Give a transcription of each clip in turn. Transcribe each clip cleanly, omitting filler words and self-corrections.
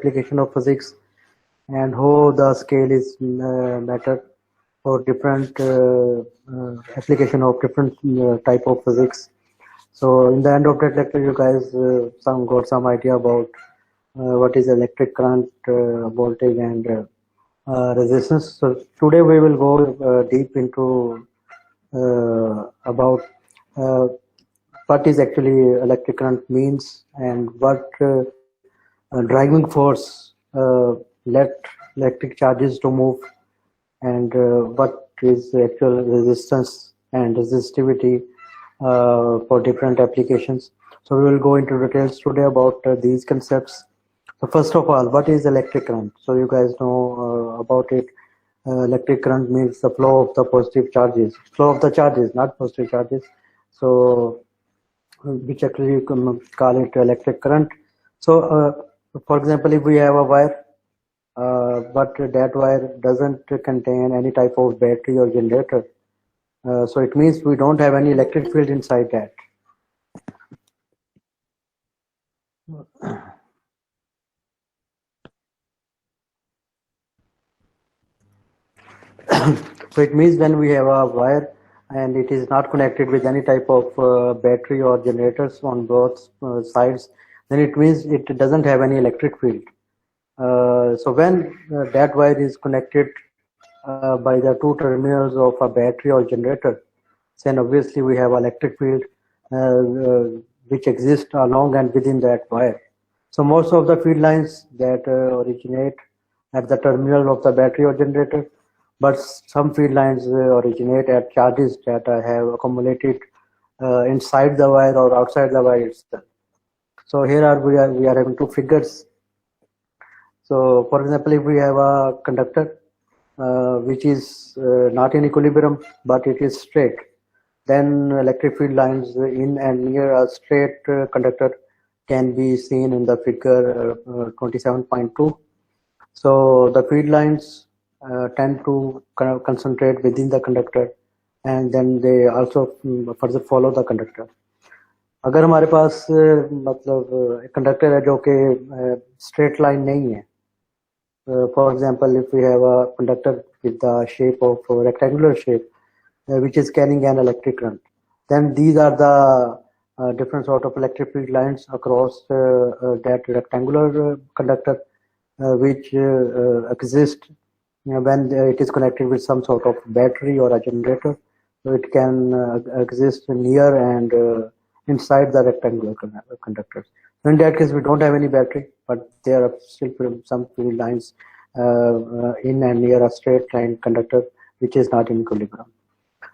application of physics and how the scale is better for different application of different type of physics. So in the end of that lecture, you guys got some idea about what is electric current, voltage, and resistance. So today we will go deep into about what is actually electric current means and what driving force let electric charges to move, and what is the actual resistance and resistivity for different applications. So we will go into details today about these concepts. So first of all, what is electric current? So you guys know about it. Electric current means the flow of the positive charges, flow of the charges, not positive charges. So which actually you can call it electric current. So for example, if we have a wire, but that wire doesn't contain any type of battery or generator, so it means we don't have any electric field inside that. So it means when we have a wire and it is not connected with any type of battery or generators on both sides, then it means it doesn't have any electric field. So when that wire is connected by the two terminals of a battery or generator, then obviously we have electric field which exists along and within that wire. So most of the field lines that originate at the terminal of the battery or generator, but some field lines originate at charges that have accumulated inside the wire or outside the wire itself. So here we are having two figures. So for example, if we have a conductor which is not in equilibrium but it is straight, then electric field lines in and near a straight conductor can be seen in the figure 27.2. So the field lines tend to concentrate within the conductor, and then they also further follow the conductor. अगर हमारे पास मतलब conductor है जो कि straight line नहीं है, for example, if we have a conductor with the shape of rectangular shape, which is carrying an electric current, then these are the different sort of electric field lines across that rectangular conductor, which exist when it is connected with some sort of battery or a generator. So it can exist near and inside the rectangular conductors. So in that case, we don't have any battery, but there are still some field lines in and near a straight line conductor which is not in equilibrium.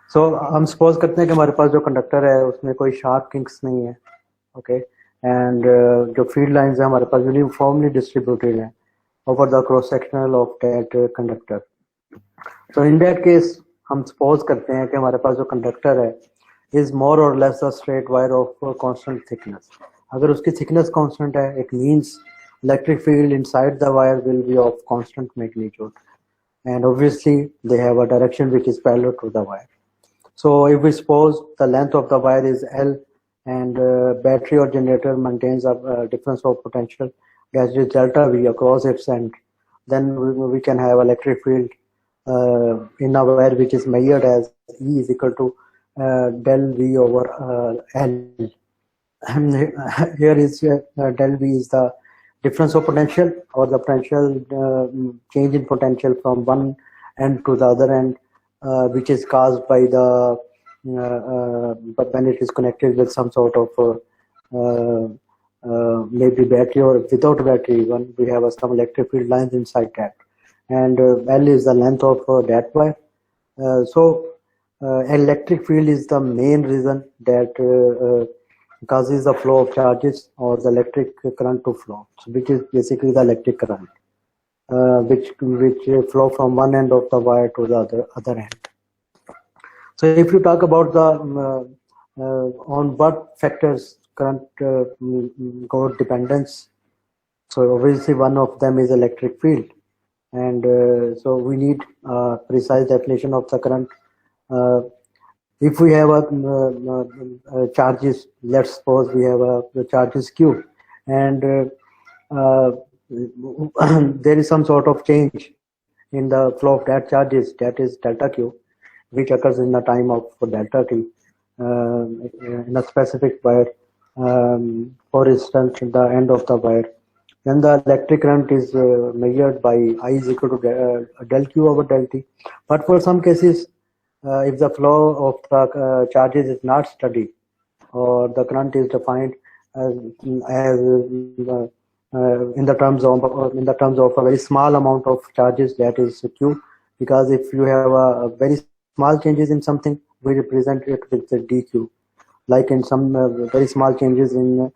So हम suppose करते हैं कि हमारे पास जो conductor है उसमें कोई sharp kinks नहीं है, okay, and जो field lines है हमारे पास uniformly distributed हैं over the cross sectional of that conductor. So in that case हम suppose करते हैं कि हमारे पास जो कंडक्टर है is more or less a straight wire of constant thickness. अगर उसकी thickness constant है, it means electric field inside the wire will be of constant magnitude, and obviously they have a direction which is parallel to the wire. So if we suppose the length of the wire is L and battery or generator maintains a difference of potential that is delta V across its end, then we can have electric field in a wire which is measured as E is equal to del V over L. And here is del V is the difference of potential or the potential change in potential from one end to the other end, which is caused by the but when it is connected with some sort of maybe battery or without battery, when we have some electric field lines inside that, and L is the length of that wire. So electric field is the main reason that causes the flow of charges or the electric current to flow, so which is basically the electric current, which flow from one end of the wire to the other end. So if you talk about the on what factors current got dependence, so obviously one of them is electric field, and so we need a precise definition of the current. If we have a charges, let's suppose we have the charges Q, and there is some sort of change in the flow of that charges, that is delta Q, which occurs in the time of delta T in a specific wire. For instance, in the end of the wire, then the electric current is measured by I is equal to del Q over del T. But for some cases, if the flow of the charges is not steady, or the current is defined as in the terms of a very small amount of charges, that is Q, because if you have a very small changes in something, we represent it with the dq. Like in some very small changes in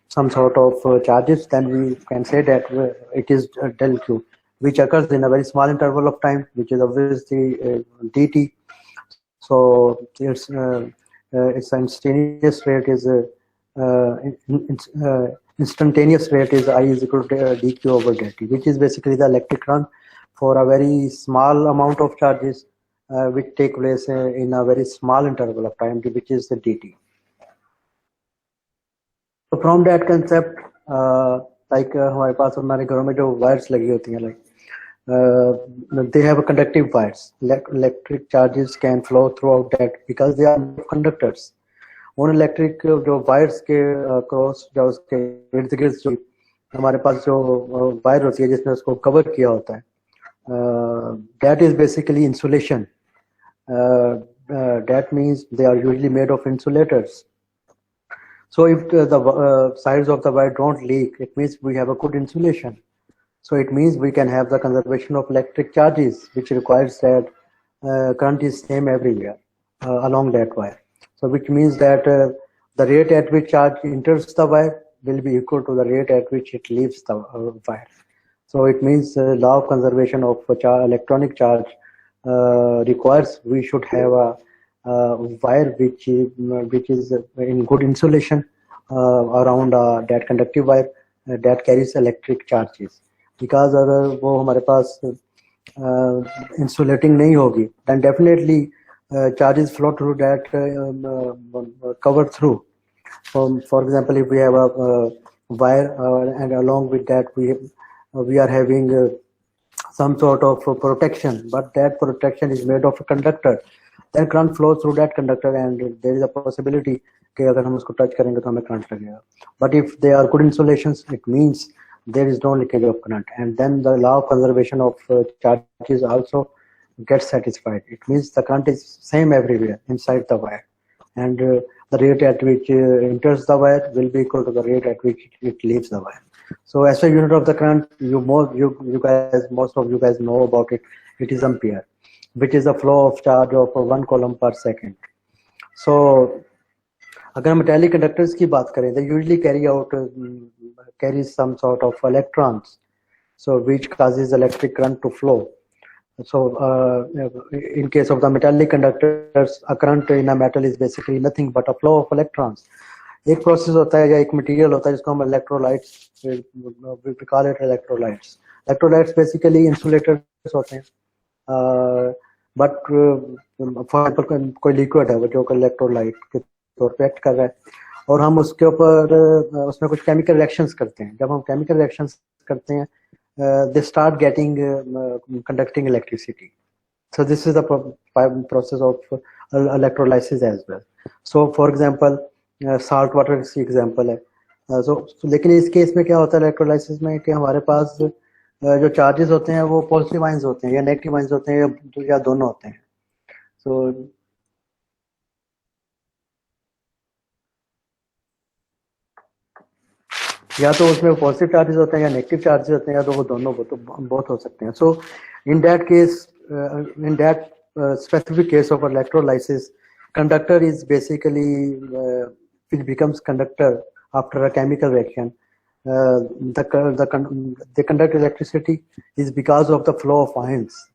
some sort of charges, then we can say that it is del q, which occurs in a very small interval of time, which is obviously dt. So its instantaneous rate is instantaneous rate is I is equal to dq over dt, which is basically the electric current for a very small amount of charges which take place in a very small interval of time, which is the dt. So from that concept, like हमारे पास हमारे घरों में जो wires लगी होती हैं, like they have conductive wires. Electric charges can flow throughout that because they are conductors. उन electric जो वायर्स के क्रॉस जो उसके इर्द गिर्द जो हमारे पास जो वायर होती है जिसने उसको कवर किया होता है, that is basically insulation. That means they are usually made of insulators. So if the sides of the wire don't leak, it means we have a good insulation. So it means we can have the conservation of electric charges, which requires that current is same everywhere along that wire. So which means that the rate at which charge enters the wire will be equal to the rate at which it leaves the wire. So it means law of conservation of electronic charge requires we should have a wire which is in good insulation around that conductive wire that carries electric charges. Because अगर वो हमारे पास insulating नहीं होगी, then definitely charges flow through that cover through. For example, if we have a wire and along with that we are having some sort of protection, but that protection is made of a conductor, then current flows through that conductor and there is a possibility कि अगर हम उसको touch करेंगे तो हमें current लगेगा. But if they are good insulations, it means there is no leakage of current, and then the law of conservation of charges also gets satisfied. It means the current is same everywhere inside the wire, and the rate at which enters the wire will be equal to the rate at which it leaves the wire. So as a unit of the current, most of you guys know about it. It is ampere, which is the flow of charge of 1 coulomb per second. So अगर हम metallic conductors की बात करें, they usually carry some sort of electrons, so which causes electric current to flow. So in case of the metallic conductors, a current in a metal is basically nothing but a flow of electrons. एक process होता है या एक material होता है जिसको हम electrolytes, we call it electrolytes. Electrolytes basically insulators होते हैं, but for example कोई लिक्विड है वो जो इलेक्ट्रोलाइट के तौर पे एक्ट कर रहा है और हम उसके ऊपर उसमें कुछ केमिकल रिएक्शंस करते हैं. जब हम केमिकल रिएक्शंस करते हैं, they start getting conducting electricity. So this is the process of electrolysis as well. So for example, salt water की example है. So लेकिन इस केस में क्या होता है electrolysis में कि हमारे पास जो charges होते हैं वो positive ions होते हैं या negative ions होते हैं या दोनों होते हैं. So या तो उसमें पॉजिटिव चार्जेस होते हैं या नेगेटिव चार्जेस होते हैं या तो वो दोनों बहुत हो सकते हैं. So in that case, in that specific case of electrolysis, conductor is basically which becomes conductor after a chemical reaction. The conduct electricity is because of the flow of ions.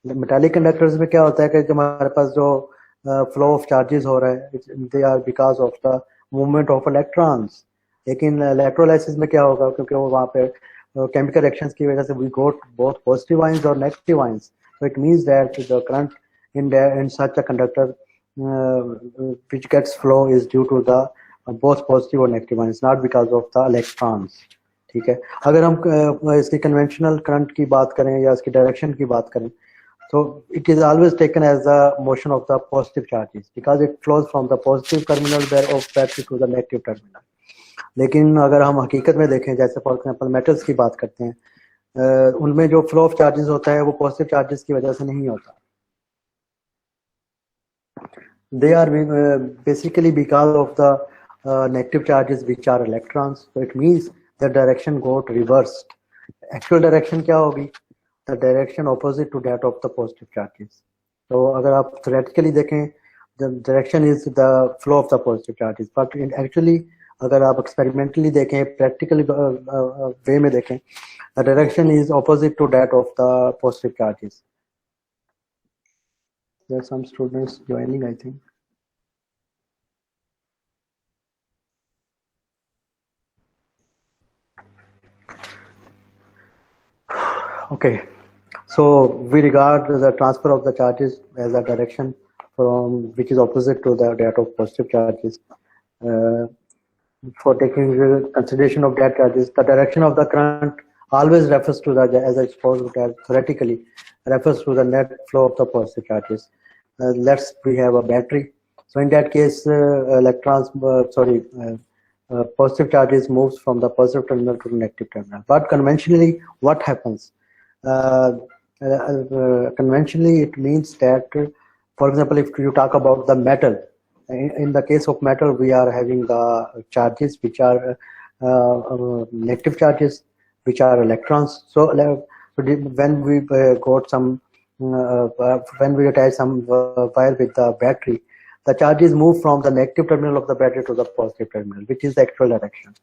Metallic conductors में क्या होता है कि जो हमारे पास जो flow of charges हो रहा है, they are because of the movement of electrons. लेकिन इलेक्ट्रोलाइसिस में क्या होगा, क्योंकि वो वहाँ पे केमिकल रिएक्शंस की वजह से we got both positive ions or negative ions. So it means that the current in such a conductor which gets flow is due to the both positive or negative ions, not because of the electrons. ठीक है। अगर हम इसकी conventional current की बात करें या इसकी डायरेक्शन की बात करें, so it is always taken as the motion of the positive charges because it flows from the positive terminal of battery to the negative terminal. लेकिन अगर हम हकीकत में देखें, जैसे फॉर एग्जांपल मेटल्स की बात करते हैं, उनमें जो फ्लो ऑफ चार्जेस होता है वो पॉजिटिव चार्जेस की वजह से नहीं होता. They are basically because of the negative charges which are electrons. So it means the direction got reversed. Actual direction क्या होगी? The direction opposite to that of the positive charges. So अगर आप theoretically देखें, the direction is the flow of the positive charges. But actually अगर आप experimentally देखें, practically way में देखें, the direction is opposite to that of the positive charges. There are some students joining, I think. Okay, so we regard the transfer of the charges as a direction from which is opposite to that of positive charges. For taking consideration of that charges, the direction of the current always refers to the, as I suppose theoretically, refers to the net flow of the positive charges. Let's we have a battery. So in that case, positive charges moves from the positive terminal to the negative terminal. But conventionally, what happens? Conventionally, it means that, for example, if you talk about the metal, in the case of metal, we are having the charges which are negative charges, which are electrons. So when we got some, when we attach some wire with the battery, the charges move from the negative terminal of the battery to the positive terminal, which is the actual direction.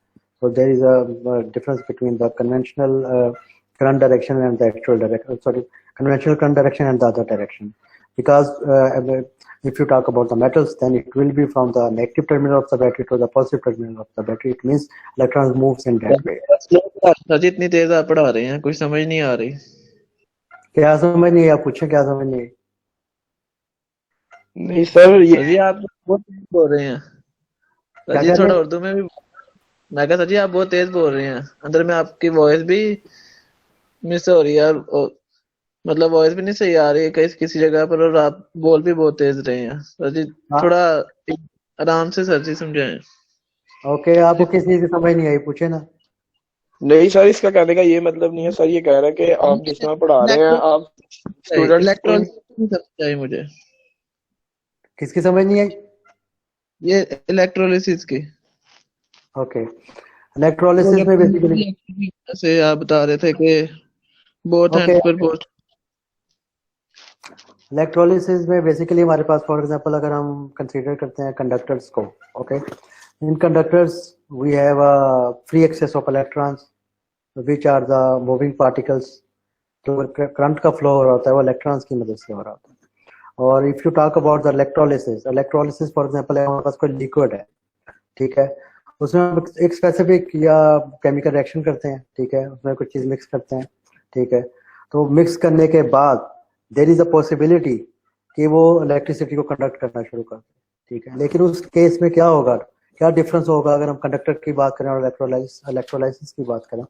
So there is a difference between the conventional current direction and the actual direction. Sorry, conventional current direction and the other direction. Because if you talk about the metals, then it will be from the negative terminal of the battery to the positive terminal of the battery. It means electrons moves in that way. Sir इतनी तेज आप पढ़ा रहे हैं, कुछ समझ नहीं आ रही. क्या समझ नहीं, आप पूछे क्या समझ नहीं? नहीं सर, ये आप बहुत तेज बोल रहे हैं सर जी. थोड़ा उर्दू में भी. मैं कहा सर जी आप बहुत तेज बोल रहे हैं, अंदर में आपकी वॉइस भी मिस हो रही है, मतलब वॉइस भी नहीं सही आ रही है किसी जगह पर, और आप बोल भी बहुत तेज रहे हैं सर जी. थोड़ा आराम से सर जी समझाएं. ओके, आपको किस चीज की समझ नहीं आई, पूछे ना. नहीं सर, इसका कहने का ये मतलब नहीं है सर. ये कह रहा है कि आप जिस तरह पढ़ा रहे हैं, आप स्टूडेंट्स मुझे किसकी समझ नहीं आई? ये इलेक्ट्रोलिसिस की. ओके, इलेक्ट्रोलिसिस में बेसिकली से आप बता रहे थे कि बोथ हैंड्स पर बोथ. इलेक्ट्रोलिसिस में बेसिकली हमारे पास, फॉर एग्जांपल, अगर हम कंसीडर करते हैं कंडक्टर्स को, okay, in conductors we have a free access of electrons which are the moving particles. तो करंट का फ्लो हो रहा होता है वो इलेक्ट्रॉन्स की मदद से हो रहा होता है. और if you talk about the electrolysis for example, हमारे पास कोई लिक्विड है, ठीक है, उसमें हम एक स्पेसिफिक या केमिकल रिएक्शन करते हैं, ठीक है, उसमें कुछ चीज मिक्स करते हैं, ठीक है. तो मिक्स करने के बाद देयर इज अ पॉसिबिलिटी कि वो इलेक्ट्रिसिटी को कंडक्ट करना शुरू कर दे, ठीक है. लेकिन उस केस में क्या होगा, क्या डिफरेंस होगा अगर हम कंडक्टर की बात करें और इलेक्ट्रोलाइसिस की बात करें?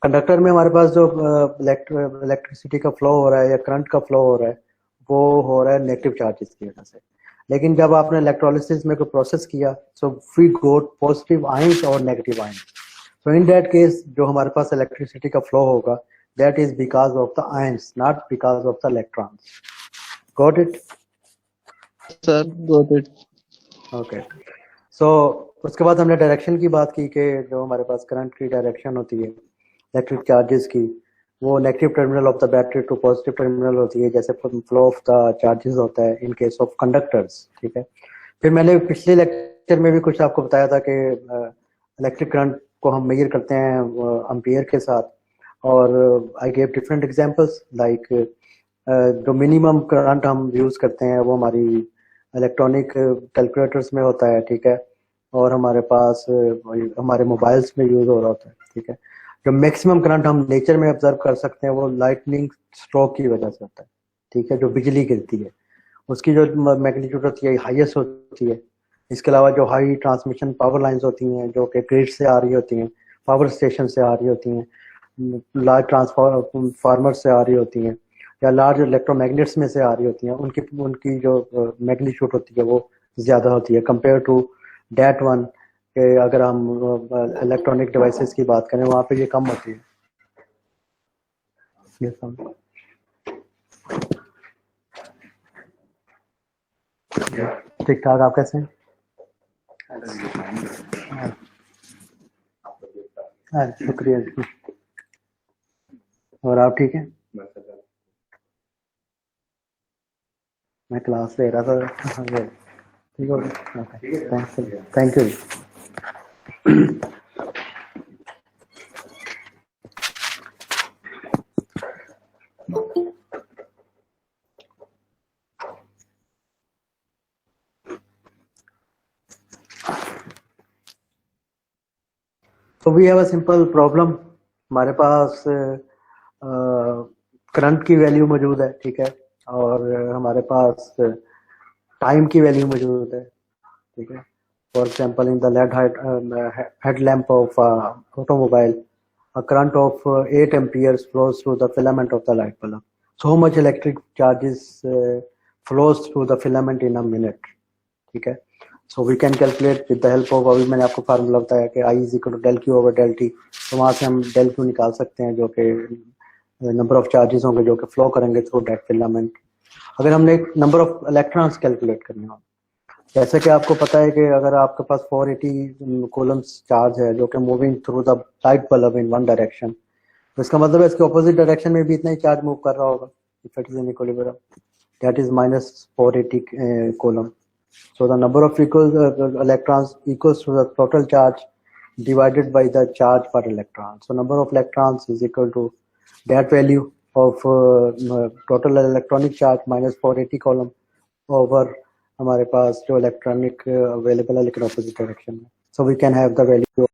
कंडक्टर में हमारे पास जो इलेक्ट्रिसिटी का फ्लो हो रहा है या करंट का फ्लो हो रहा है, वो हो रहा है नेगेटिव चार्जेस की वजह से. लेकिन जब आपने इलेक्ट्रोलिसिस में कोई प्रोसेस किया, so we got positive ions और negative ions. So in that case जो हमारे पास इलेक्ट्रिसिटी का फ्लो होगा, that is because of the ions, not because of the electrons. Got it sir? Got it. Okay. So उसके बाद हमने direction की बात की कि जो हमारे पास करंट की डायरेक्शन होती है इलेक्ट्रिक चार्जेस की, वो negative terminal of the battery to positive terminal होती है, जैसे फ्लो ऑफ द चार्जेस होता है इन केस ऑफ कंडक्टर्स, ठीक है. फिर मैंने पिछले लेक्चर में भी कुछ आपको बताया था कि इलेक्ट्रिक करंट को हम मेजर करते हैं एम्पियर के साथ, और I gave different examples like जो मिनिमम करंट हम यूज करते हैं वो हमारी इलेक्ट्रॉनिक कैलकुलेटर्स में होता है, ठीक है, और हमारे पास हमारे मोबाइल्स में यूज हो रहा होता है, ठीक है. जो मैक्सिमम करंट हम नेचर में ऑब्जर्व कर सकते हैं वो लाइटनिंग स्ट्रोक की वजह से होता है, ठीक है, जो बिजली गिरती है उसकी जो मैग्नीट्यूड होती है हाईएस्ट होती है. इसके अलावा जो हाई ट्रांसमिशन पावर लाइंस होती हैं जो कि ग्रिड से आ रही होती हैं, पावर स्टेशन से आ रही होती हैं, लार्ज ट्रांसफार्मर से आ रही होती हैं, या लार्ज इलेक्ट्रोमैग्नेट्स में से आ रही होती हैं, उनकी उनकी जो मैग्नीट्यूड होती है वो ज़्यादा होती है कंपेयर टू डैट वन के। अगर हम इलेक्ट्रॉनिक डिवाइसेस की बात करें वहाँ पे ये कम होती है। ये सब ठीक ठाक। आप कैसे हैं? हाँ, शुक्रिया। और आप ठीक हैं? मैं क्लास ले रहा था। हाँ, ठीक हो गया। Okay, thank you. तो we have a simple problem. हमारे पास करंट की वैल्यू मौजूद है, ठीक है, और हमारे पास टाइम की वैल्यू मौजूद है, ठीक है। For example in the led headlamp of automobile, a current of 8 amperes flows through the filament of the light bulb. So how much electric charges flows through the filament in a minute, ठीक है। So we can calculate with the help of, अभी मैंने आपको formula बताया कि I is equal to del Q over del T. तो वहाँ से हम डेल क्यू निकाल सकते हैं जो कि नंबर ऑफ चार्जेस होंगे जो कि फ्लो करेंगे थ्रू दैट फिलामेंट। अगर हमने नंबर ऑफ इलेक्ट्रॉन्स कैलकुलेट करने हो, जैसे कि आपको पता है कि अगर आपके पास 480 कूलम्स चार्ज है जो कि moving through the light bulb in one direction, तो इसका मतलब है इसके ऑपोजिट डायरेक्शन में भी इतना ही चार्ज मूव कर रहा होगा if it is in equilibrium, that is minus 480 coulomb. So the number of electrons equals to the total charge divided by the charge per electron. So number of electrons is equal to that value of total electronic charge minus 480 column over हमारे पास जो electronic available है लेकिन opposite direction में. So we can have the value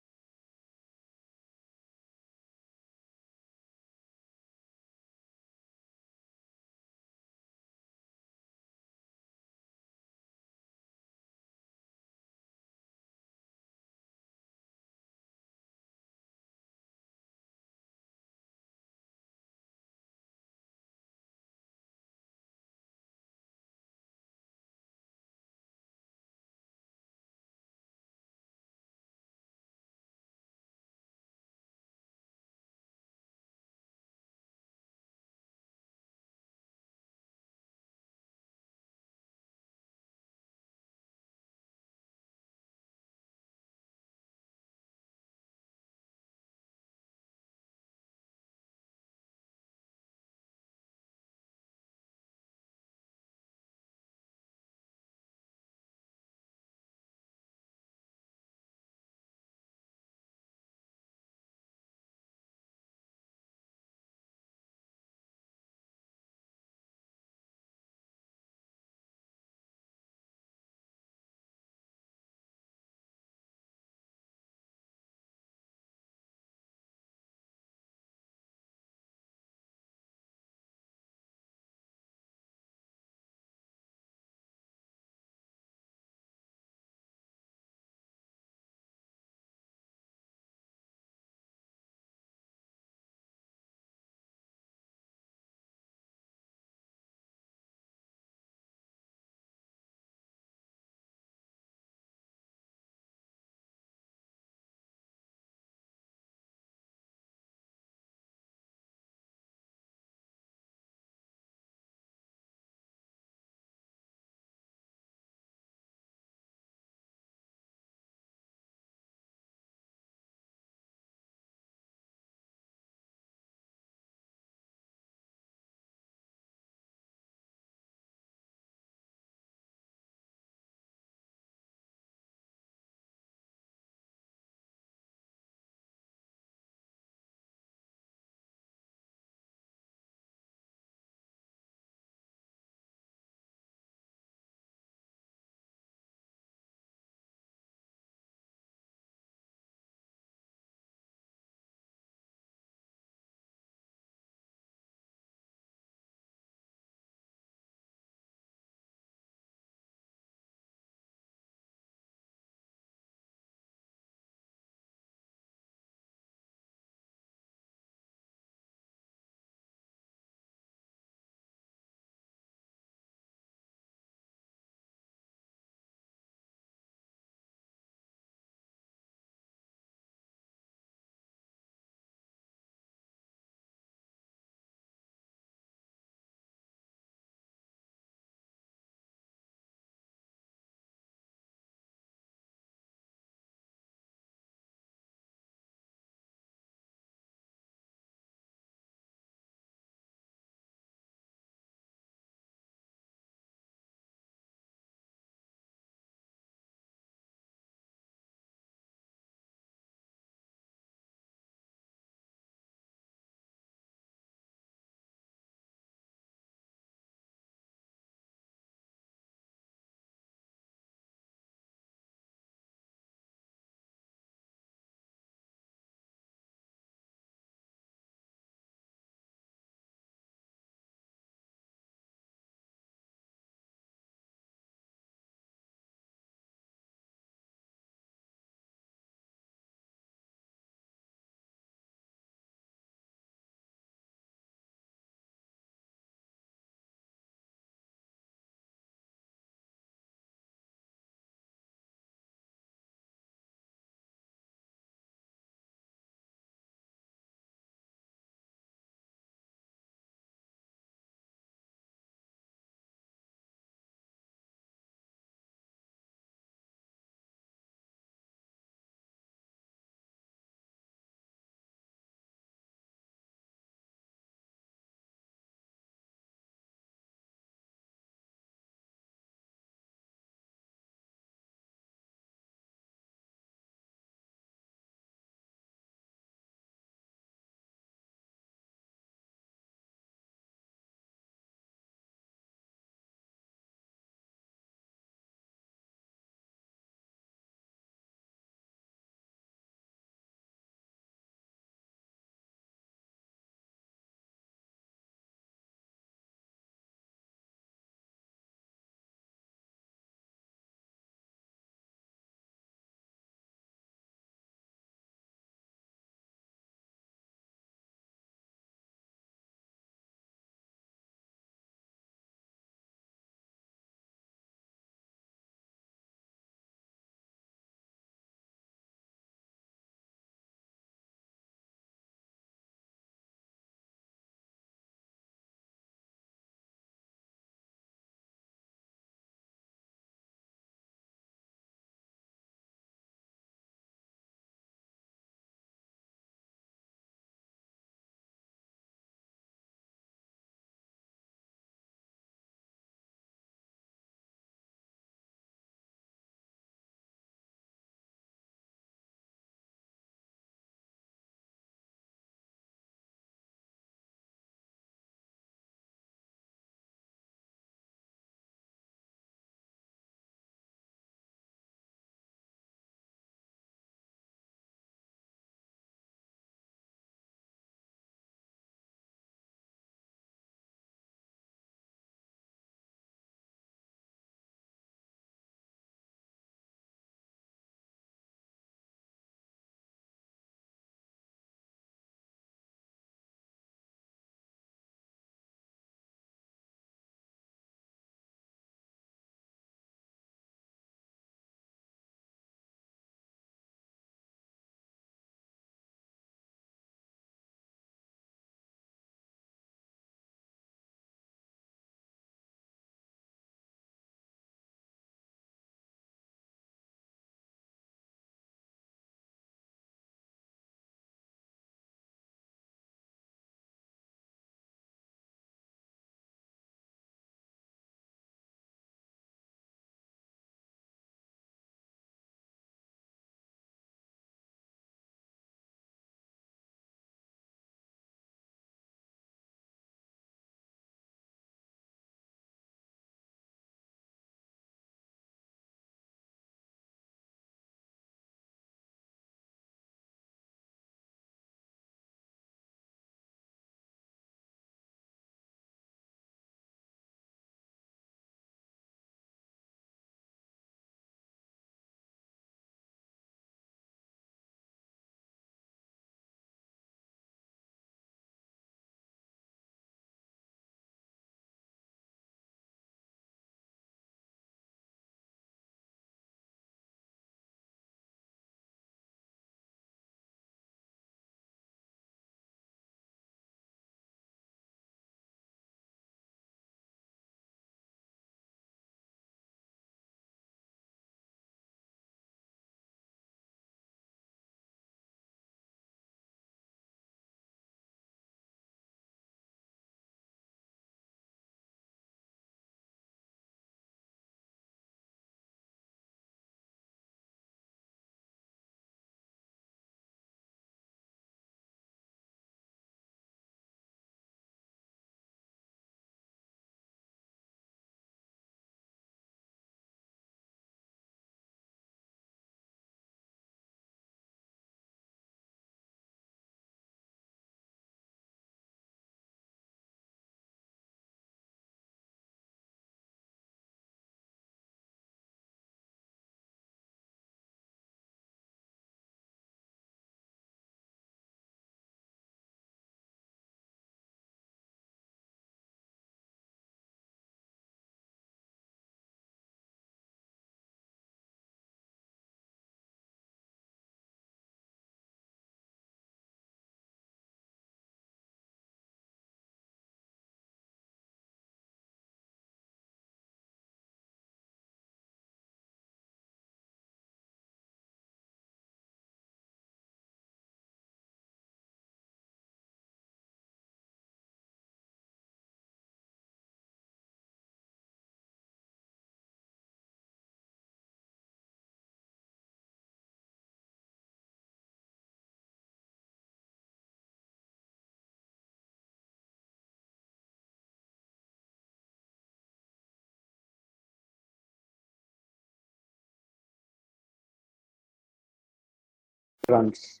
currents.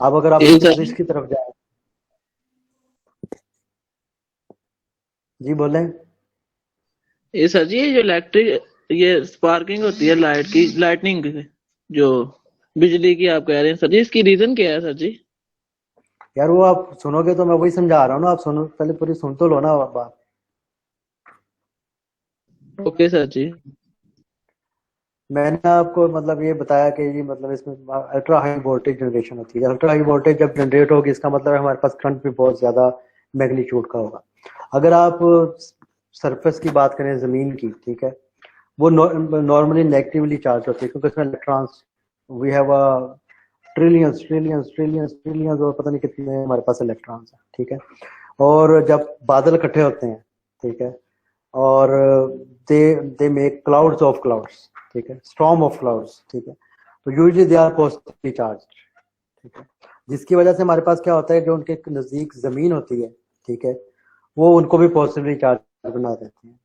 अब अगर आप ये sir physics की तरफ जाए, जी बोलें। ये सर जी, ये जो इलेक्ट्रिक ये स्पार्किंग होती है लाइट की, लाइटनिंग जो बिजली की आप कह रहे हैं सर जी, इसकी रीजन क्या है सर जी? यार वो आप सुनोगे तो मैं वही समझा रहा हूँ ना, आप सुनो पहले, पूरी सुन तो लो ना बात। ओके सर जी। मैंने आपको मतलब ये बताया कि ये मतलब इसमें अल्ट्रा हाई वोल्टेज जनरेशन होती है। अल्ट्रा हाई वोल्टेज जब जनरेट होगी, इसका मतलब है हमारे पास करंट भी बहुत ज्यादा मैग्नीट्यूड का होगा। अगर आप सरफेस की बात करें जमीन की, ठीक है, वो नॉर्मली नेगेटिवली चार्ज होती है, क्योंकि उसमें electrons, we have a trillions trillions trillions trillions और पता नहीं कितने हमारे पास इलेक्ट्रॉन्स हैं, ठीक है। और जब बादल इकट्ठे होते हैं, ठीक है, और they they make clouds of clouds, ठीक है, स्टॉर्म ऑफ क्लाउड्स, ठीक है, तो usually they are positively charge, ठीक है, जिसकी वजह से हमारे पास क्या होता है, जो उनके नजदीक जमीन होती है, ठीक है, वो उनको भी पॉजिटिवली चार्ज बना देते हैं,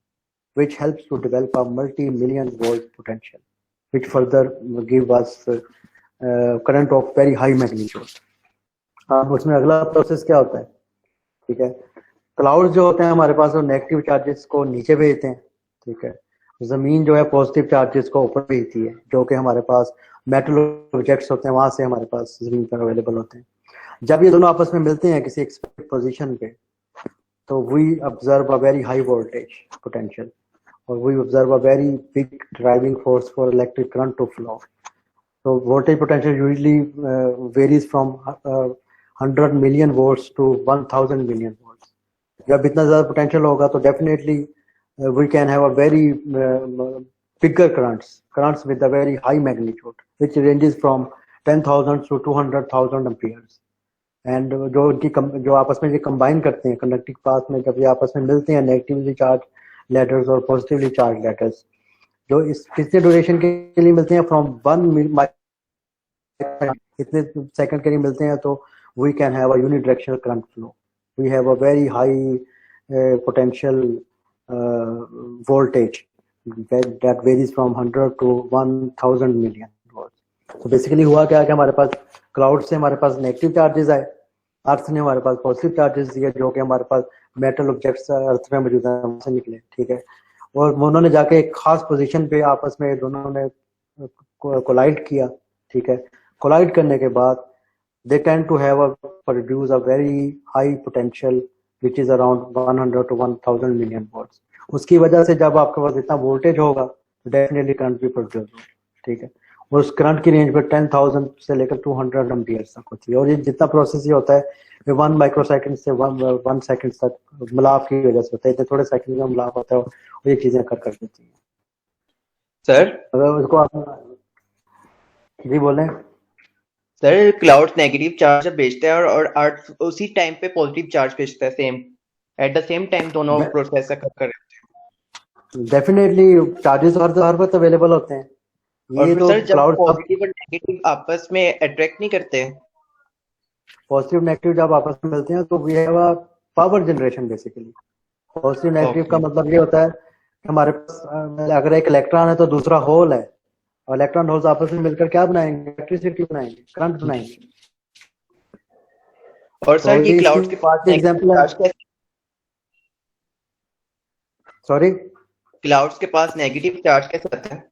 which helps to develop a multi-million volt potential, which further give us current of very high magnitude. अब उसमें अगला प्रोसेस क्या होता है, ठीक है, क्लाउड जो होते हैं हमारे पास, वो नेगेटिव चार्जेस को नीचे भेजते हैं, ठीक है, जमीन जो है पॉजिटिव चार्जेस को ऊपर भेजती है, जो कि हमारे पास मेटल ऑब्जेक्ट्स होते हैं, वहां से हमारे पास जमीन पर अवेलेबल होते हैं। जब ये दोनों आपस में मिलते हैं किसी एक्सपेक्टेड पोजीशन पे, तो we observe a very high voltage potential, or we observe a very big driving force for electric current to flow. So voltage potential usually varies from 100 million volts to 1000 million volts. जब इतना ज़्यादा potential होगा तो definitely we can have a very bigger currents with a very high magnitude, which ranges from 10,000 to 200,000 amperes. And जो उनकी जो आपस में ये कंबाइन करते हैं कंडक्टिंग पाथ में, जब ये आपस में मिलते हैं नेगेटिवली चार्ज लेटर्स और पॉजिटिवली चार्ज लेटर्स, जो इस कितने ड्यूरेशन के लिए मिलते हैं, फ्रॉम 1 इतने सेकंड के लिए मिलते हैं, तो we can have a unidirectional current flow, we have a very high potential voltage that varies from 100 to 1000 million volts. तो बेसिकली हुआ क्या कि हमारे पास क्लाउड से हमारे पास नेगेटिव चार्जेस आए, अर्थ ने हमारे पास पॉजिटिव चार्जेस दिए, जो कि हमारे पास मेटल ऑब्जेक्ट्स अर्थ में मौजूद है, वहां से निकले, ठीक है, और उन्होंने जाके एक खास पोजीशन पे आपस में दोनों ने कोलाइड किया, ठीक है, कोलाइड करने के बाद they tend to have a produce a very high potential which is around 100 to 1000 million volts. उसकी वजह से जब आपके पास इतना वोल्टेज होगा तो डेफिनेटली करंट भी प्रोड्यूस होगा, ठीक है, और उस करंट की रेंज पे 10,000 से लेकर 200 एम्पियर्स तक होती है, और ये जितना प्रोसेस ये होता है ये 1 माइक्रोसेकंड से 1 सेकंड तक मिलाप की वजह से होता है, इतने थोड़े सेकंड में मिलाप होता है और ये चीजें कर देती है। सर अगर उसको आप जी बोलें। सर क्लाउड नेगेटिव चार्ज जब भेजते हैं और अर्थ उसी टाइम पे पॉजिटिव चार्ज भेजता है, same at the same time दोनों प्रोसेस कर रहे हैं। डेफिनेटली चार्जेस हर वक्त अवेलेबल होते हैं। और ये फिर तो सर जब क्लाउड पॉजिटिव और नेगेटिव आपस में अट्रैक्ट नहीं करते हैं? पॉजिटिव नेगेटिव जब आपस में मिलते हैं तो we have a power generation basically. Positive negative का मतलब ये होता है कि हमारे पास अगर एक इलेक्ट्रॉन है तो दूसरा होल है, और इलेक्ट्रॉन होल्स आपस में मिलकर क्या बनाएंगे, इलेक्ट्रिसिटी बनाएंगे, करंट बनाएंगे। और तो सर ये ये क्लाउड के पास एग्जांपल है। चार्ज कैसे, सॉरी, क्लाउड्स के पास नेगेटिव चार्ज कैसे आता है?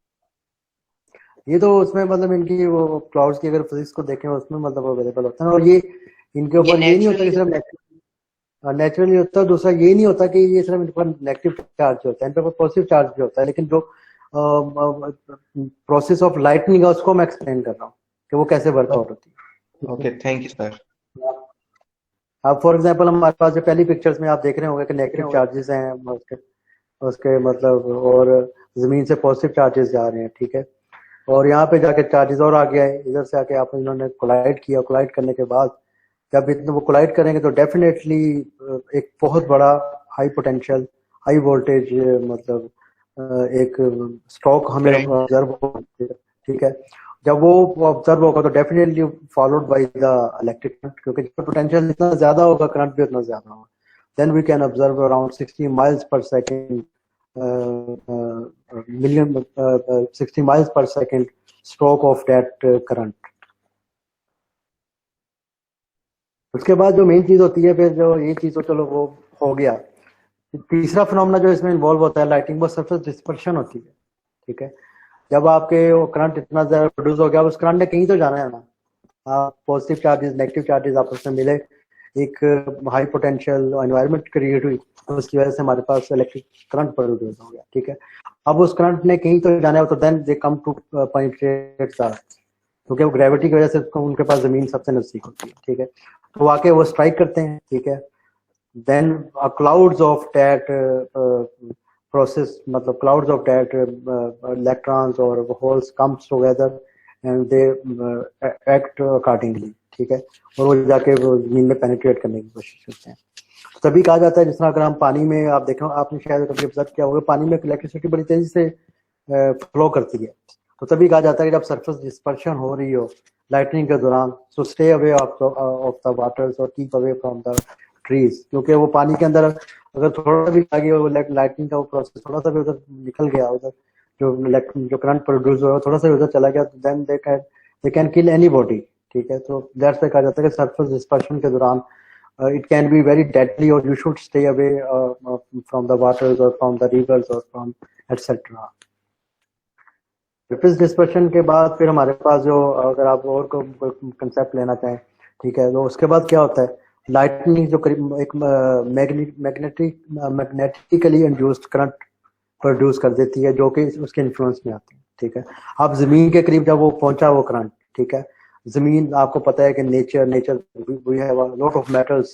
ये तो उसमें मतलब इनकी वो क्लाउड्स की अगर फिजिक्स को देखें उसमें मतलब अवेलेबल होता है, और ये इनके ऊपर ये नहीं होता कि सिर्फ नेचुरली होता है, दूसरा ये नहीं होता कि ये सिर्फ इन पर नेगेटिव चार्ज होता है, इन पर पॉजिटिव चार्ज भी होता है, लेकिन जो प्रोसेस ऑफ लाइटनिंग है उसको मैं एक्सप्लेन कर रहा हूँ कि वो कैसे वर्कआउट होती है। Okay, thank you sir. अब फॉर एग्जांपल हमारे पास जो पहली पिक्चर्स में आप देख रहे होंगे कि नेगेटिव चार्जेस हैं उसके मतलब, और जमीन से पॉजिटिव चार्जेस जा रहे हैं, ठीक है, और यहाँ पे जाके चार्जेस और आगे आए, इधर से आके आप इन्होंने कोलाइड किया, कोलाइड करने के बाद जब इतने वो कोलाइड करेंगे तो डेफिनेटली एक बहुत बड़ा हाई पोटेंशियल हाई वोल्टेज मतलब एक स्ट्रोक हमें ऑब्जर्व होगा, ठीक है, जब वो ऑब्जर्व होगा तो definitely followed by the electric current, क्योंकि पोटेंशियल जितना ज्यादा होगा करंट भी उतना ज्यादा होगा, then we can observe around 60 miles per second million 60 miles per second stroke of that current. उसके बाद जो मेन चीज होती है, फिर जो ये चीज तो चलो वो हो गया। तीसरा फिनोमेना जो इसमें इन्वॉल्व होता है लाइटिंग, वो सरफेस डिस्पर्शन होती है। ठीक है, जब आपके वो करंट इतना ज्यादा प्रोड्यूस हो गया, उस करंट ने कहीं तो जाना है ना। आप पॉजिटिव चार्जेस नेगेटिव चार्जेस आपस में मिले, एक हाई पोटेंशियल एनवायरनमेंट क्रिएट हुई, तो उसकी वजह से हमारे पास इलेक्ट्रिक करंट प्रोड्यूस हो गया। ठीक है, अब उस करंट ने कहीं तो जाना है, तो then they come to penetrate the, क्योंकि वो ग्रेविटी की वजह से उनके पास जमीन सबसे नजदीक होती है। ठीक है, तो वाकई वो स्ट्राइक करते हैं। ठीक है, then clouds of that process, मतलब क्लाउड्स ऑफ दैट इलेक्ट्रॉन्स और holes comes together and they act accordingly. ठीक है, और वो जाके वो जमीन में पेनिट्रेट करने की कोशिश करते हैं। तो तभी कहा जाता है, जिस तरह अगर हम पानी में, आप देखो, आपने शायद कभी ऑब्जर्व किया होगा, पानी में इलेक्ट्रिसिटी बड़ी तेजी से फ्लो करती है। तो तभी कहा जाता है कि जब सरफेस डिस्पर्शन हो रही हो लाइटनिंग के दौरान, so stay away of the waters और keep away from the trees, क्योंकि वो पानी के अंदर अगर थोड़ा सा भी आगे वो लाइटनिंग का वो प्रोसेस थोड़ा सा भी उधर निकल गया, उधर जो करंट प्रोड्यूस हुआ थोड़ा सा उधर चला गया, तो then they can kill anybody. ठीक है, तो दैट्स कहा जाता है कि सरफेस डिस्पर्शन के दौरान it can be very deadly, or you should stay away from the waters or from the rivers or from etc. Surface dispersion के बाद फिर हमारे पास जो, अगर आप और कंसेप्ट लेना चाहें, ठीक है, तो उसके बाद क्या होता है, लाइटनिंग जो करीब एक मैग्नेटिकली इंड्यूस्ड करंट प्रोड्यूस कर देती है, जो कि उसके इन्फ्लुएंस में आती है। ठीक है, अब जमीन के करीब जब वो पहुंचा वो करंट, ठीक है, जमीन, आपको पता है कि nature we have a lot of metals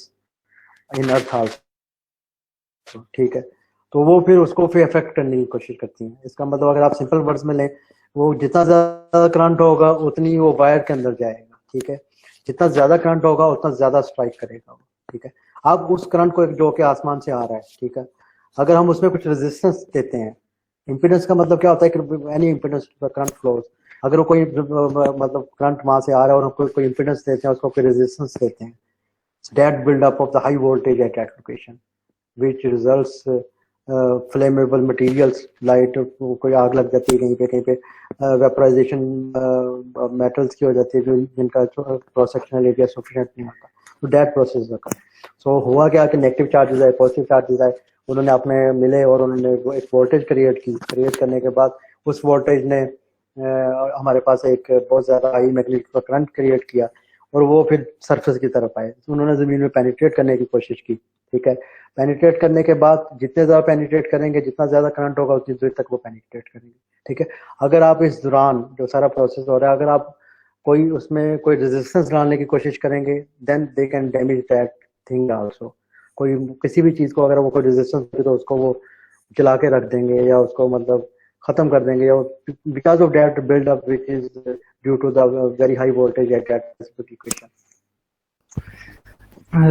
in earth also. ठीक है, तो वो फिर उसको फिर अफेक्ट करने की कोशिश करती हैं। इसका मतलब अगर आप सिंपल वर्ड्स में लें, वो जितना ज्यादा करंट होगा उतनी वो वायर के अंदर जाएगा। ठीक है, जितना ज्यादा करंट होगा उतना ज्यादा स्ट्राइक करेगा वो। ठीक है, अब उस करंट को जो कि आसमान से आ रहा है, ठीक है, अगर हम उसमें कुछ रेजिस्टेंस देते हैं, इम्पीडेंस का मतलब क्या होता है कि एनी इम्पीडेंस करंट फ्लोज, अगर वो कोई मतलब करंट वहां से आ रहा है और हम कोई इम्पीडेंस देते हैं, उसको कोई रेजिस्टेंस देते हैं, that build up of the high voltage at that location which results flammable materials, light, कोई आग लग जाती है कहीं पे वेपराइजेशन मेटल्स की हो जाती है, जो जिनका क्रॉस सेक्शनल एरिया सफिशिएंट नहीं होता, तो दैट प्रोसेस का। सो हुआ क्या कि नेगेटिव चार्जेस आए, पॉजिटिव चार्जेस आए, उन्होंने अपने मिले और उन्होंने एक वोल्टेज क्रिएट करने के बाद उस वोल्टेज ने हमारे पास एक बहुत ज्यादा हाई मैग्नेटिक करंट क्रिएट किया, और वो फिर सरफेस की तरफ आए, तो उन्होंने जमीन में पेनिट्रेट करने की कोशिश की। ठीक है, पेनिट्रेट करने के बाद जितने ज्यादा पेनिट्रेट करेंगे, जितना ज्यादा करंट होगा उतनी देर तक वो पेनिट्रेट करेंगे। ठीक है, अगर आप इस दौरान जो सारा प्रोसेस हो रहा है, अगर आप कोई उसमें कोई रेजिस्टेंस डालने की कोशिश करेंगे, then they can damage that thing also. कोई किसी भी चीज को अगर वो कोई रेजिस्टेंस दे, तो उसको वो जला के रख देंगे, या उसको मतलब खत्म कर देंगे, because of that build up which is due to the very high voltage at that specific equation.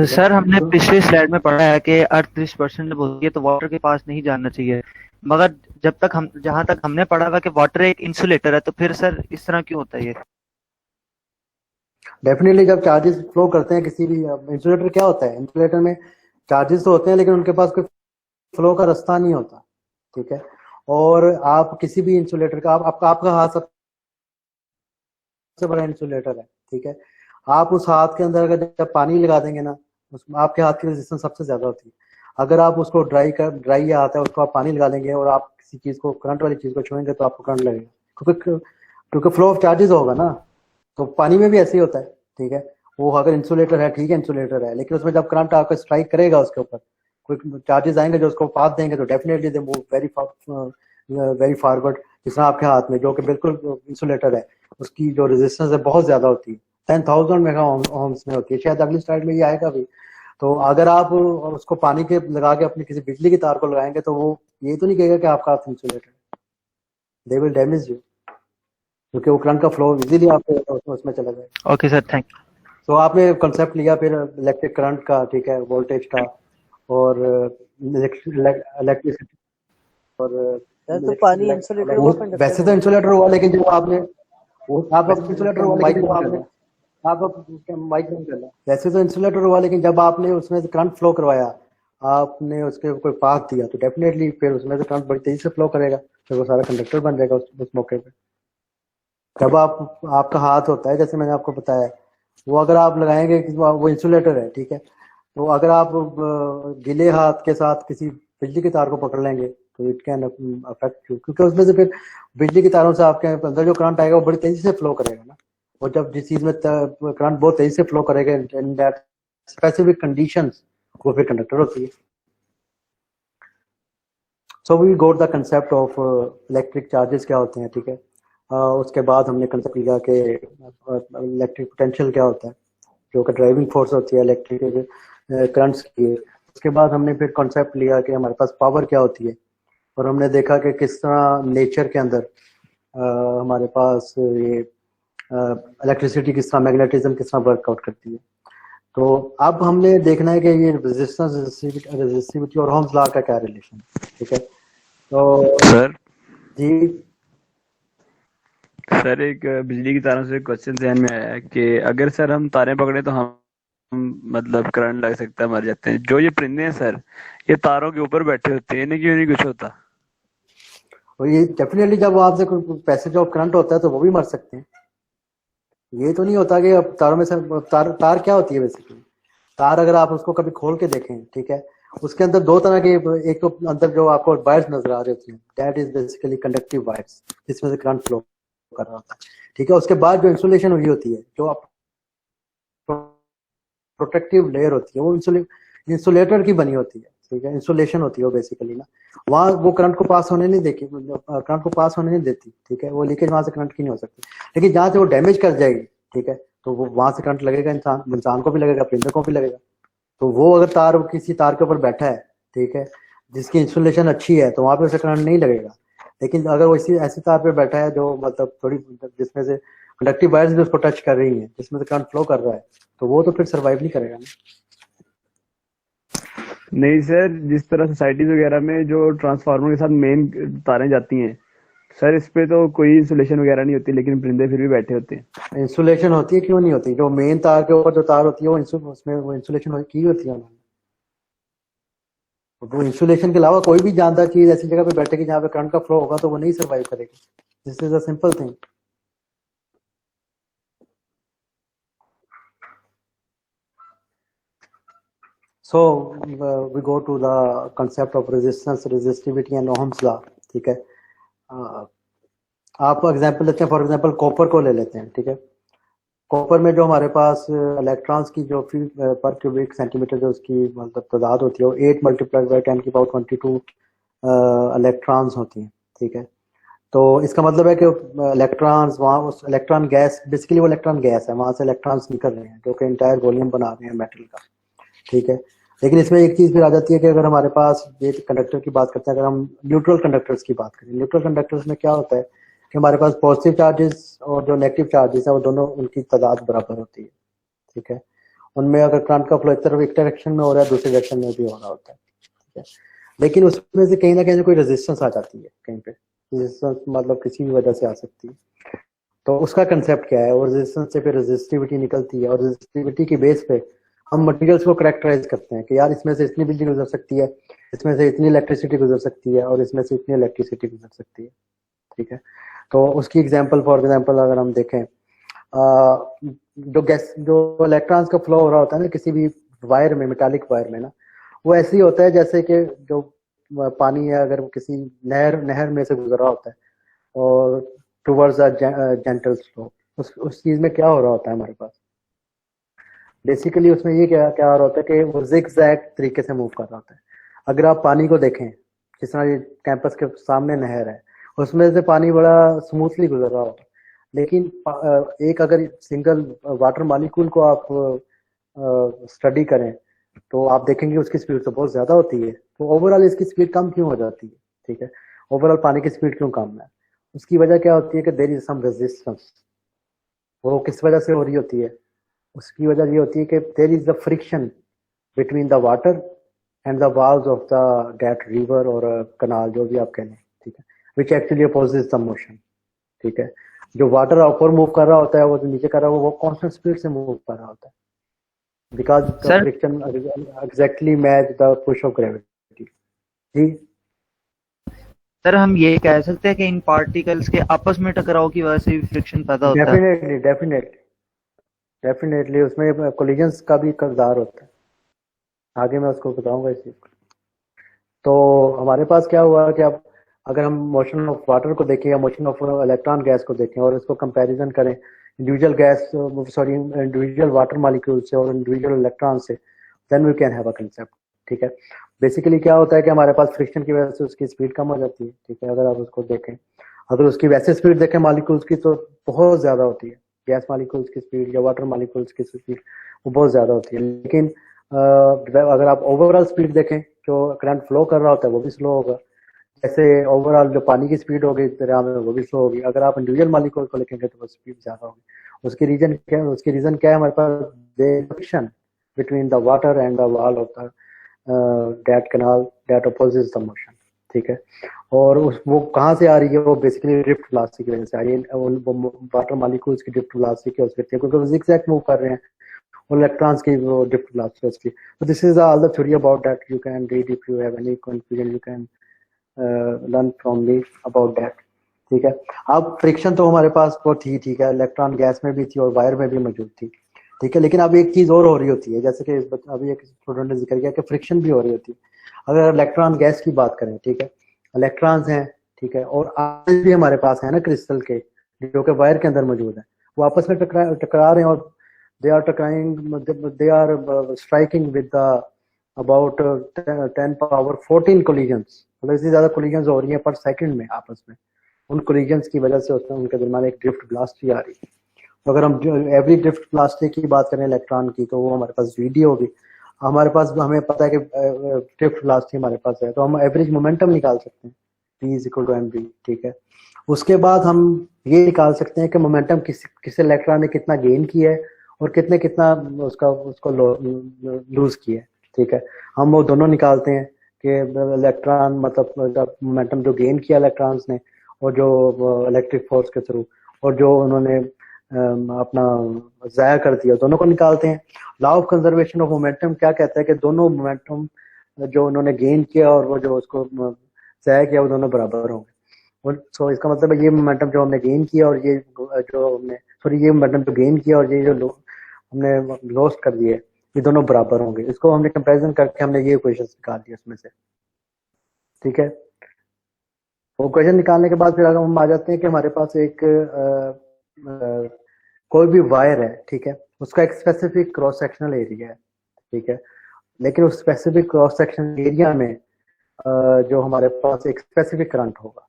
Sir, हमने पिछले स्लाइड में पढ़ा है कि अर्थ 30% होती है, तो वाटर के पास नहीं जाना चाहिए, मगर जहां तक हमने पढ़ा हुआ कि वाटर एक इंसुलेटर है, तो फिर सर इस तरह क्यों होता है ये? डेफिनेटली जब चार्जेस फ्लो करते हैं किसी भी, इंसुलेटर क्या होता है, इंसुलेटर में चार्जेस तो होते हैं, लेकिन उनके पास कोई फ्लो का रास्ता नहीं होता। ठीक है, और आप किसी भी इंसुलेटर का, आपका हाथ सबसे बड़ा इंसुलेटर है। ठीक है, आप उस हाथ के अंदर अगर जब पानी लगा देंगे ना, उसमें आपके हाथ की रेजिस्टेंस सबसे ज्यादा होती है। अगर आप उसको ड्राई हाथ है, उसको आप पानी लगा लेंगे और आप किसी चीज को, करंट वाली चीज को छुएंगे, तो आपको करंट लगेगा, क्योंकि फ्लो ऑफ चार्जेस होगा ना। तो पानी में भी ऐसे ही होता है। ठीक है, वो अगर इंसुलेटर है, ठीक है, इंसुलेटर है, लेकिन उसमें जब करंट आकर स्ट्राइक करेगा, उसके ऊपर कोई चार्जेस आएंगे जो उसको पाथ देंगे, तो definitely they move very forward. जिस तरह आपके हाथ में जो कि बिल्कुल इंसुलेटर है, उसकी जो रेजिस्टेंस है बहुत ज्यादा होती है, 10,000 मेगा ओम्स में होती है, शायद अगली स्लाइड में ये आएगा भी। तो अगर आप उसको पानी के लगा के अपनी किसी बिजली की तार को लगाएंगे, तो वो ये तो नहीं कहेगा कि आपका हाथ इंसुलेटर है, दे विल डैमेज यू, क्योंकि वो करंट का फ्लो इजीली आपके उसमें चला जाएगा। Okay sir, thank you. तो आपने कंसेप्ट लिया फिर इलेक्ट्रिक करंट का, ठीक है, वोल्टेज का, और इलेक्ट्रिसिटी, और तो पानी इंसुलेटर हुआ, वैसे तो इंसुलेटर हुआ, लेकिन जब आपने आप इंसुलेटर हुआ, लेकिन जब आपने माइक नहीं करना, वैसे तो इंसुलेटर हुआ, लेकिन जब आपने उसमें से करंट फ्लो करवाया, आपने उसके कोई पाथ दिया, तो डेफिनेटली फिर उसमें से करंट बड़ी तेजी से फ्लो करेगा, फिर वो सारा कंडक्टर बन जाएगा उस मौके पे। जब आपका हाथ होता है, जैसे मैंने आपको बताया, वो अगर आप लगाएंगे वो इंसुलेटर है, ठीक है, तो अगर आप गीले हाथ के साथ किसी बिजली के तार को पकड़ लेंगे तो इट कैन अफेक्ट यू, क्योंकि उसमें से फिर बिजली की तारों से आपके अंदर जो करंट आएगा वो बड़ी तेजी से फ्लो करेगा ना। और जब जिस चीज में करंट बहुत तेजी से फ्लो करेगा इन दैट स्पेसिफिक कंडीशंस, वो फिर कंडक्टर होती है। So we got the concept of electric charges क्या होते हैं, ठीक है। उसके बाद हमने कंसेप्ट लिया कि इलेक्ट्रिक पोटेंशियल क्या होता है, जो कि ड्राइविंग फोर्स होती है इलेक्ट्रिक करंट्स की। उसके बाद हमने फिर कॉन्सेप्ट लिया कि हमारे पास पावर क्या होती है, और हमने देखा कि किस तरह नेचर के अंदर हमारे पास ये इलेक्ट्रिसिटी किस तरह, मैग्नेटिज्म किस तरह वर्कआउट करती है। तो अब हमने देखना है कि ये रेजिस्टिविटी और ओम्स लॉ का क्या रिलेशन है, ठीक है। तो सर जी सर एक बिजली की तारों से क्वेश्चन ध्यान में आया कि अगर सर हम तारें पकड़े तो हम मतलब करंट लग सकता है, मर जाते हैं। जो ये परिंदे हैं सर, ये तारों के ऊपर बैठे होते हैं, इन्हें क्यों नहीं कुछ होता? और ये डेफिनेटली जब वहां से कोई पैसेज ऑफ करंट होता है तो वो भी मर सकते हैं। ये तो नहीं होता कि अब तारों में से तार क्या होती है बेसिकली। तार अगर आप उसको कभी खोल के देखें, ठीक है, उसके अंदर दो तरह के, एक तो अंदर जो आपको वायर्स नजर आ रही होती हैं, that is basically conductive wires, जिसमें से करंट फ्लो कर रहा होता है, ठीक है। उसके बाद जो इंसुलेशन हुई होती है, जो आप प्रोटेक्टिव लेयर होती है, वो इंसुलेटर की बनी होती है, ठीक है, इंसुलेशन होती है वो बेसिकली ना। वहाँ वो करंट को पास होने नहीं देती, करंट को पास होने नहीं देती, ठीक है, वो लीकेज वहां से करंट की नहीं हो सकती। लेकिन जहाँ से वो डैमेज कर जाएगी, ठीक है, तो वो वहां से करंट लगेगा, इंसान को भी लगेगा, परिंदे को भी लगेगा। तो वो अगर तार किसी तार के ऊपर बैठा है, ठीक है, जिसकी इंसुलेशन अच्छी है, तो वहां पे उसे करंट नहीं लगेगा। लेकिन अगर वो इसी ऐसी तार पे बैठा है जो मतलब थोड़ी, जिसमें से कंडक्टिव वायर्स भी उसको टच कर रही हैं, जिसमें से करंट फ्लो कर रहा है, तो वो तो फिर सर्वाइव नहीं करेगा ना। नहीं सर, जिस तरह सोसाइटीज वगैरह में जो ट्रांसफार्मर के साथ मेन तारें जाती हैं सर, इस पे तो कोई इंसुलेशन वगैरह नहीं होती, लेकिन परिंदे फिर भी बैठे होते हैं। इंसुलेशन होती है, क्यों नहीं होती? जो मेन तार के ऊपर जो तार होती है वो उसमें वो इंसुलेशन की होती है उन्होंने। वो इंसुलेशन के अलावा कोई भी जानदार चीज ऐसी जगह पे बैठेगी जहाँ पे करंट का फ्लो होगा तो वो नहीं सर्वाइव करेगी। This is a simple thing. So we go to the concept of resistance, resistivity and Ohm's law, ठीक है। आप एग्जांपल लेते हैं, फॉर एग्जांपल कॉपर को ले लेते हैं, ठीक है। कॉपर में जो हमारे पास इलेक्ट्रॉन्स की जो पर क्यूबिक सेंटीमीटर जो उसकी मतलब तादाद होती है, वो 8 × 10⁻22 इलेक्ट्रॉन्स होती हैं, ठीक है। तो इसका मतलब है कि इलेक्ट्रॉन्स वहाँ, उस इलेक्ट्रॉन गैस, बेसिकली वो इलेक्ट्रॉन गैस है, वहां से इलेक्ट्रॉन्स निकल रहे हैं जो कि इंटायर वॉल्यूम बना रहे हैं मेटल का, ठीक है। लेकिन इसमें एक चीज फिर आ जाती है कि अगर हमारे पास ये कंडक्टर की बात करते हैं, अगर हम न्यूट्रल कंडक्टर्स की बात करें, न्यूट्रल कंडक्टर्स में क्या होता है कि हमारे पास पॉजिटिव चार्जेस और जो नेगेटिव चार्जेस है वो दोनों, उनकी तादाद बराबर होती है, ठीक है। उनमें अगर करंट का फ्लो एक तरफ एक डायरेक्शन में हो रहा है, दूसरी डायरेक्शन में भी हो रहा होता है, ठीक है। लेकिन उसमें से कहीं ना कहीं कोई रेजिस्टेंस आ जाती है, कहीं पे रेजिस्टेंस मतलब किसी भी वजह से आ सकती है। तो उसका कंसेप्ट क्या है, और रेजिस्टेंस से फिर रेजिस्टिविटी निकलती है, और रेजिस्टिविटी की बेस पे हम मटेरियल्स को करेक्टराइज करते हैं कि यार इसमें से इतनी बिजली गुजर सकती है, इसमें से इतनी इलेक्ट्रिसिटी गुजर सकती है, और इसमें से इतनी इलेक्ट्रिसिटी गुजर सकती है, ठीक है। तो उसकी एग्जांपल, फॉर एग्जांपल अगर हम देखें, जो गैस, जो इलेक्ट्रॉन्स का फ्लो हो रहा होता है ना किसी भी वायर में, मेटालिक वायर में ना, वो ऐसे ही होता है जैसे कि जो पानी है अगर वो किसी नहर में से गुजर रहा होता है और टुवर्ड्स अ जेंटल स्लो, उस चीज में क्या हो रहा होता है हमारे पास, बेसिकली उसमें ये क्या क्या हो रहा होता है कि वो जिगजैग तरीके से मूव कर रहा होता है। अगर आप पानी को देखें, जिस तरह ये कैंपस के सामने नहर है, उसमें से पानी बड़ा स्मूथली गुजर रहा होता है, लेकिन एक अगर सिंगल वाटर मॉलिक्यूल को आप स्टडी करें तो आप देखेंगे उसकी स्पीड तो बहुत ज्यादा होती है। तो ओवरऑल इसकी स्पीड कम क्यों हो जाती है, ठीक है, ओवरऑल पानी की स्पीड क्यों कम है? उसकी वजह क्या होती है कि देयर इज सम रेजिस्टेंस। वो किस वजह से हो रही होती है? उसकी वजह ये होती है कि there is the friction between the water and the walls of the that river और कनाल, जो भी आप कह लें, ठीक है, which actually opposes the motion, ठीक है। जो वाटर ऊपर मूव कर रहा होता है, वो जो नीचे कर रहा है वो कांस्टेंट स्पीड से मूव कर रहा होता है, because the friction exactly match the push of gravity. जी सर, हम ये कह सकते हैं कि इन पार्टिकल्स के आपस में टकराव की वजह से भी फ्रिक्शन पैदा होता है? डेफिनेटली डेफिनेटली डेफिनेटली उसमें कोलिजन्स का भी किरदार होता है, आगे मैं उसको बताऊंगा इस चीज को। तो हमारे पास क्या हुआ कि अब अगर हम मोशन ऑफ वाटर को देखें या मोशन ऑफ इलेक्ट्रॉन गैस को देखें और इसको कंपैरिजन करें इंडिविजुअल वाटर मॉलिक्यूल से और इंडिविजुअल इलेक्ट्रॉन से, then we can have a concept. ठीक है, बेसिकली क्या होता है कि हमारे पास फ्रिक्शन की वजह से उसकी स्पीड कम हो जाती है। ठीक है, अगर आप उसको देखें, अगर उसकी वैसे स्पीड देखें मॉलिक्यूल्स की तो बहुत ज्यादा होती है, गैस मॉलिक्यूल्स की स्पीड या वाटर मॉलिक्यूल्स की स्पीड वो बहुत ज्यादा होती है। लेकिन अगर आप ओवरऑल स्पीड देखें, जो करंट फ्लो कर रहा होता है वो भी स्लो होगा, जैसे ओवरऑल जो पानी की स्पीड होगी दरिया में वो भी स्लो होगी। अगर आप इंडिविजुअल मॉलिक्यूल को लिखेंगे तो वो स्पीड ज्यादा होगी। उसकी रीजन क्या है? उसकी रीजन क्या है? हमारे पास friction between the water and the wall of the that canal that opposes the motion. ठीक है, और वो कहाँ से आ रही है? वो बेसिकली ड्रिफ्ट वेलोसिटी की वजह से आ रही है। वाटर मॉलिक्यूल्स की ड्रिफ्ट वेलोसिटी की वजह से, क्योंकि वो zigzag मूव कर रहे हैं, और इलेक्ट्रॉन्स की वो drift velocity. So this is all the theory about that. You can read if you have any confusion. You can learn from me about that. ठीक है, अब फ्रिक्शन तो हमारे पास वो थी, ठीक है, इलेक्ट्रॉन गैस में भी थी और वायर में भी मौजूद थी। ठीक है, लेकिन अब एक चीज और हो रही होती है, जैसे कि अभी एक स्टूडेंट ने जिक्र किया कि फ्रिक्शन भी हो रही होती है। अगर इलेक्ट्रॉन गैस की बात करें, ठीक है, इलेक्ट्रॉन्स हैं, ठीक है, और आयन भी हमारे पास है ना क्रिस्टल के, जो कि वायर के अंदर मौजूद है, वो आपस में टकरा रहे हैं और they are striking with the about 10 power 14 collisions। मतलब इससे ज्यादा collisions हो रही हैं पर सेकंड में आपस में। उन collisions की वजह से उनके दरमियान एक ड्रिफ्ट वेलोसिटी आ रही है। तो अगर हम एवरी ड्रिफ्ट वेलोसिटी की बात करें इलेक्ट्रॉन की, तो वो हमारे पास वीडी होगी। हमारे पास हमें पता है कि ड्रिफ्ट वेलोसिटी हमारे पास है, तो हम एवरेज मोमेंटम निकाल सकते हैं, P = mv। ठीक है, उसके बाद हम ये निकाल सकते हैं कि मोमेंटम किस इलेक्ट्रॉन ने कितना गेन किया है और कितना उसको लूज किया है। ठीक है, हम वो दोनों निकालते हैं कि इलेक्ट्रॉन मतलब मोमेंटम जो गेन किया इलेक्ट्रॉन्स ने और जो इलेक्ट्रिक फोर्स के थ्रू, और जो उन्होंने अपना जाया कर दिया, दोनों को निकालते हैं। Law of conservation of momentum क्या कहता है कि दोनों मोमेंटम जो उन्होंने गेन किया और वो जो उसको जाया किया वो दोनों बराबर होंगे। सो इसका मतलब है ये मोमेंटम जो हमने गेन किया और ये जो हमने ये मोमेंटम जो गेन किया और ये जो हमने लॉस्ट कर दिए, ये दोनों बराबर होंगे। इसको हमने कंपैरिजन करके हमने ये इक्वेशंस निकाल दी उसमें से। ठीक है, वो इक्वेशन निकालने के बाद फिर अगर हम आ जाते हैं कि हमारे पास एक कोई भी वायर है, ठीक है, उसका एक स्पेसिफिक क्रॉस सेक्शनल एरिया है। ठीक है, लेकिन उस स्पेसिफिक क्रॉस सेक्शनल एरिया में जो हमारे पास एक स्पेसिफिक करंट होगा,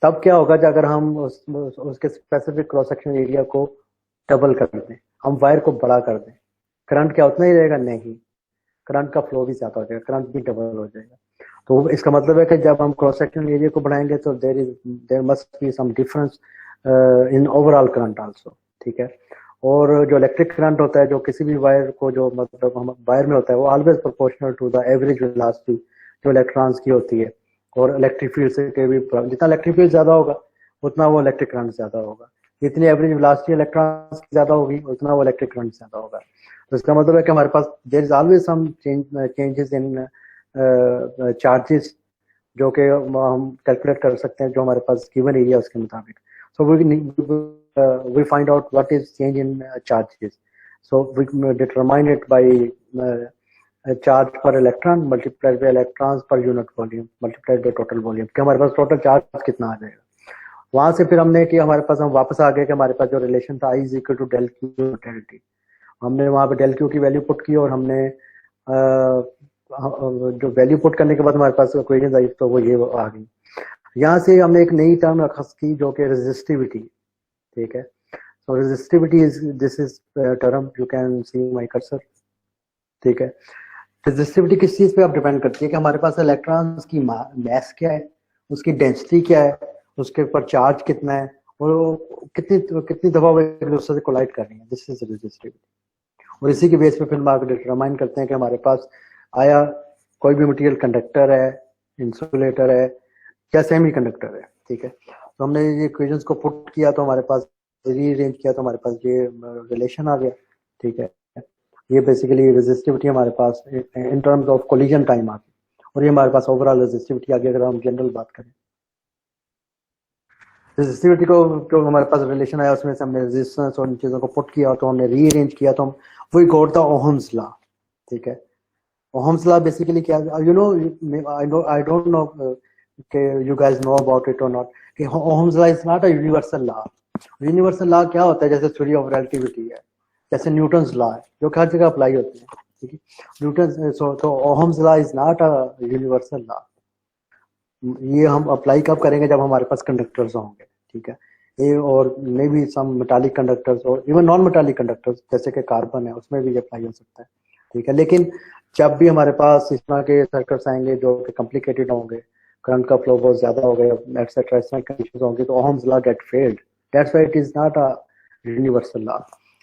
तब क्या होगा अगर हम उसके स्पेसिफिक क्रॉस सेक्शनल एरिया को डबल कर दें, हम वायर को बड़ा कर दें, करंट क्या उतना ही रहेगा? नहीं, करंट का फ्लो भी ज्यादा हो जाएगा, करंट भी डबल हो जाएगा। तो इसका मतलब है कि जब हम क्रॉस सेक्शनल एरिया को बढ़ाएंगे तो there must be some difference in overall current also. ठीक है, और जो इलेक्ट्रिक करंट होता है जो किसी भी वायर को जो मतलब हम वायर में होता है, वो always proportional to the average velocity जो इलेक्ट्रॉन्स की होती है। और इलेक्ट्रिक फील्ड से के भी जितना इलेक्ट्रिक फील्ड ज्यादा होगा उतना वो इलेक्ट्रिक करंट ज्यादा होगा, जितनी एवरेज वेलोसिटी इलेक्ट्रॉन्स की ज्यादा होगी उतना वो इलेक्ट्रिक करंट ज्यादा होगा। तो इसका मतलब है कि हमारे पास there is always some changes in charges जो कि हम कैलकुलेट कर सकते हैं जो हमारे पास गिवन एरिया उसके मुताबिक। So we find out what is change in charges, so we determine it by charge per electron multiplied by electrons per unit volume multiplied by total volume, कि हमारे पास टोटल चार्ज कितना आ जाएगा। वहां से फिर हमने कि हमारे पास हम वापस आ गए कि हमारे पास जो रिलेशन था I = del Q del T, हमने वहां पे del Q की वैल्यू पुट की और हमने जो वैल्यू पुट करने के बाद हमारे पास इक्वेशन आई तो वो ये आ गई। यहाँ से हमने एक नई टर्म रखा की जो कि रेजिस्टिविटी। ठीक है, so resistivity is this is term you can see my cursor. ठीक है, रेजिस्टिविटी किस चीज पे अब डिपेंड करती है कि हमारे पास इलेक्ट्रॉन्स की मास क्या है, उसकी डेंसिटी क्या है, उसके ऊपर चार्ज कितना है और कितनी दफा वो एक दूसरे से कोलाइड कर रही है। This is resistivity. और इसी के बेस पे फिर हम आगे डिटरमाइन करते हैं कि हमारे पास आया कोई भी मटेरियल कंडक्टर है, इंसुलेटर है या सेमी कंडक्टर है। ठीक है, तो हमने ये इक्वेशंस को पुट किया तो हमारे पास रीअरेंज किया तो हमारे पास ये रिलेशन आ गया। ठीक है, ये बेसिकली रेजिस्टिविटी हमारे पास in terms of collision time आ गई और ये हमारे पास ओवरऑल रेजिस्टिविटी आ गई अगर हम जनरल बात करें। रेजिस्टिविटी को जो हमारे पास रिलेशन आया उसमें से हमने रेजिस्टेंस और इन चीजों को पुट किया तो हमने रीअरेंज किया तो हम we got the Ohm's law, ठीक है। ओहम्स लॉ बेसिकली क्या, you know, I don't know कि you guys know about it और नॉट, कि Ohm's law is not a universal law. Universal law क्या होता है, जैसे थ्योरी ऑफ रिलेटिविटी है, जैसे न्यूटन्स लॉ है, जो हर जगह अप्लाई होती है, ठीक है। न्यूटन तो Ohm's law is not a universal law. ये हम अप्लाई कब करेंगे, जब हमारे पास कंडक्टर्स होंगे, ठीक है। ये और may be some metallic conductors और इवन नॉन मेटालिक कंडक्टर्स जैसे कि कार्बन है, उसमें भी अप्लाई हो सकता है, ठीक है। लेकिन जब भी हमारे पास इस तरह के सर्किट्स आएंगे जो कि कॉम्प्लिकेटेड होंगे, करंट का फ्लो बहुत ज्यादा हो गया एटसेट्रा, इस तरह कंडीशंस होंगे, तो Ohm's law get failed. That's why it is not a universal law.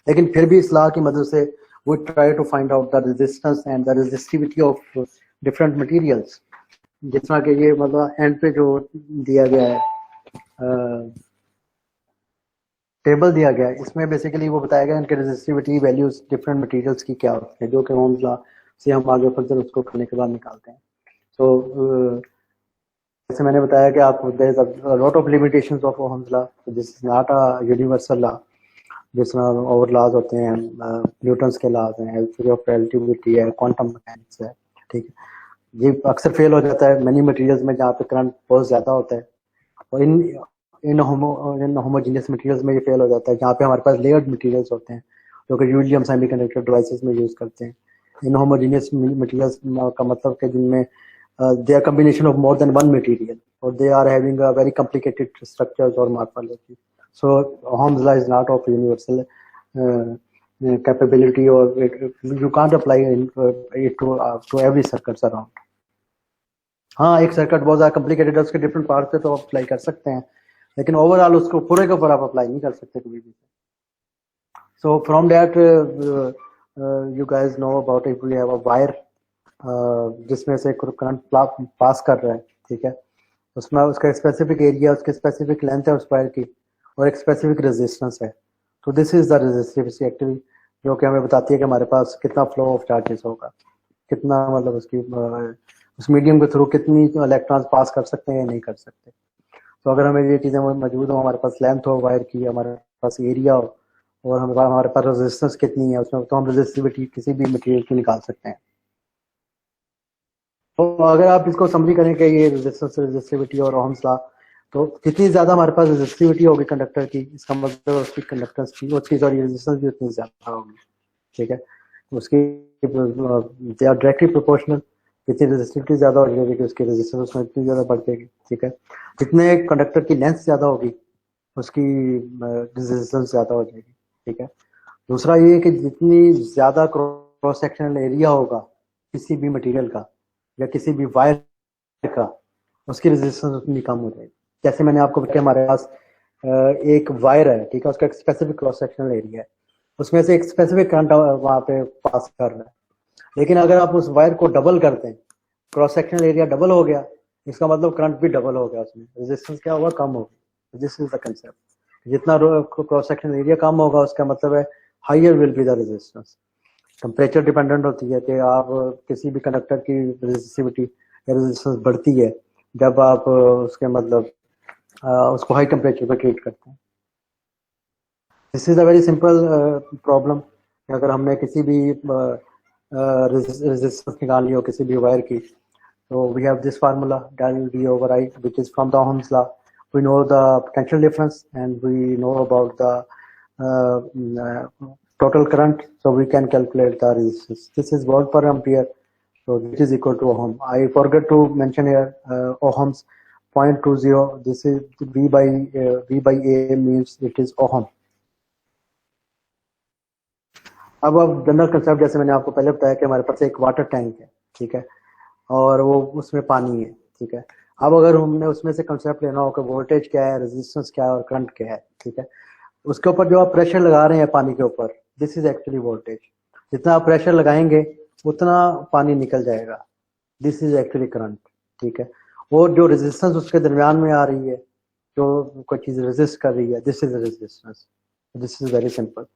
लेकिन फिर भी इस लॉ की मदद से we try to find out the resistance and the resistivity of different materials। जिस तरह के ये मतलब एंड पे जो दिया गया है टेबल दिया गया है, इसमें बेसिकली वो बताया गया इनके रेजिस्टिविटी वैल्यूज डिफरेंट मटेरियल्स की क्या होती है, जो कि ओम्स लॉ से हम आगे फर्दर उसको करने के बाद निकालते हैं। तो जैसे मैंने बताया कि आप there is a lot of limitations of Ohm's law, this is not a universal law. जिस तरह और लॉज होते हैं, न्यूटन्स के लॉज हैं, थ्योरी ऑफ रिलेटिविटी है, क्वांटम मैकेनिक्स है, ठीक है। ये अक्सर फेल हो जाता है मैनी मटेरियल्स में जहाँ पे करंट बहुत ज्यादा होता है, और इन होमोजेनियस मटेरियल्स में ये फेल हो जाता है जहाँ पे हमारे पास लेयर्ड मटेरियल्स होते हैं, जो कि यूजली हम सेमीकंडक्टर डिवाइसेस में यूज करते हैं। इन होमोजेनियस मटेरियल्स का मतलब कि जिनमें they are combination of more than one material और they are having a very complicated structures और morphology. So Ohm's law is not of universal capability, or you can't apply it to every circuits around। हाँ, एक circuit बहुत ज्यादा complicated है, उसके different part पे तो आप अप्लाई कर सकते हैं, लेकिन ओवरऑल उसको पूरे के ऊपर आप अप्लाई नहीं कर सकते कभी भी। So from that you guys know about if we have a wire जिसमें से करंट पास कर रहा है, ठीक है, उसमें उसका स्पेसिफिक एरिया, उसकी स्पेसिफिक लेंथ है उस वायर की, और एक स्पेसिफिक रेजिस्टेंस है। तो this is the resistivity active, जो कि हमें बताती है कि हमारे पास कितना फ्लो ऑफ चार्जेस होगा, कितना मतलब उसकी उस मीडियम के थ्रू कितनी इलेक्ट्रॉन्स पास कर सकते हैं या नहीं कर सकते। तो अगर हमें ये चीज़ें मौजूद हो, हमारे पास लेंथ हो वायर की, हमारे पास एरिया हो, और हमारे पास रेजिस्टेंस कितनी है उसमें, तो हम रेजिस्टिविटी किसी भी मटेरियल की निकाल सकते हैं। तो अगर आप इसको समझी करें कि ये रेजिस्टेंस, रेजिस्टिविटी और ओहम्स लॉ, तो जितनी ज्यादा हमारे पास रेजिस्टिविटी होगी कंडक्टर की, इसका मतलब उसकी कंडक्टेंस की, उसकी सॉरी रेजिस्टेंस भी उतनी ज्यादा होगी, ठीक है। उसकी दे आर डायरेक्टली प्रोपोर्शनल, जितनी रेजिस्टिविटी ज्यादा हो जाएगी उसकी रेजिस्टेंस उसमें इतनी ज्यादा बढ़ जाएगी, ठीक है। जितने कंडक्टर की लेंथ ज्यादा होगी उसकी रेजिस्टेंस ज्यादा हो जाएगी, ठीक है। दूसरा ये कि जितनी ज्यादा क्रॉस सेक्शनल एरिया होगा किसी भी मटेरियल का या किसी भी वायर का, उसकी रेजिस्टेंस उतनी कम हो जाएगी। जैसे मैंने आपको बताया हमारे पास एक वायर है, ठीक है, उसका एक स्पेसिफिक क्रॉस सेक्शनल एरिया है, उसमें से एक स्पेसिफिक करंट वहां पे पास कर रहा है। लेकिन अगर आप उस वायर को डबल करते हैं, क्रॉस सेक्शनल एरिया डबल हो गया, इसका मतलब करंट भी डबल हो गया, उसमें रेजिस्टेंस क्या होगा, कम होगी। This is the concept. जितना क्रॉस सेक्शनल एरिया कम होगा उसका मतलब है higher will be the resistance. Temperature dependent होती है कि आप किसी भी कंडक्टर की रेजिस्टिविटी या रेजिस्टेंस बढ़ती है जब आप उसके मतलब उसको हाई टेम्परेचर पर ट्रीट करते हैं। This is a very simple problem. अगर हमने किसी भी रेजिस्टेंस निकालनी हो किसी भी वायर की, तो we have this formula del V over I which is from the Ohm's law. We know the potential difference and we know about the total current, so we can calculate the resistance. This is volt per ampere, so this is equal to ohm. I forgot to mention here ohms 0.20. This is V by A means it is ohm. अब general concept जैसे मैंने आपको पहले बताया कि हमारे पास एक water tank है, ठीक है, और वो उसमें पानी है, ठीक है। अब अगर हमने उसमें से कंसेप्ट लेना हो कि वोल्टेज क्या है, रेजिस्टेंस क्या है और करंट क्या है, ठीक है, उसके ऊपर जो आप प्रेशर लगा रहे हैं पानी के ऊपर, दिस इज एक्चुअली वोल्टेज। जितना आप प्रेशर लगाएंगे उतना पानी निकल जाएगा, दिस इज एक्चुअली करंट, ठीक है। और जो रेजिस्टेंस उसके दरमियान में आ रही है, जो कोई चीज रेजिस्ट कर रही है, this is resistance. This is very simple.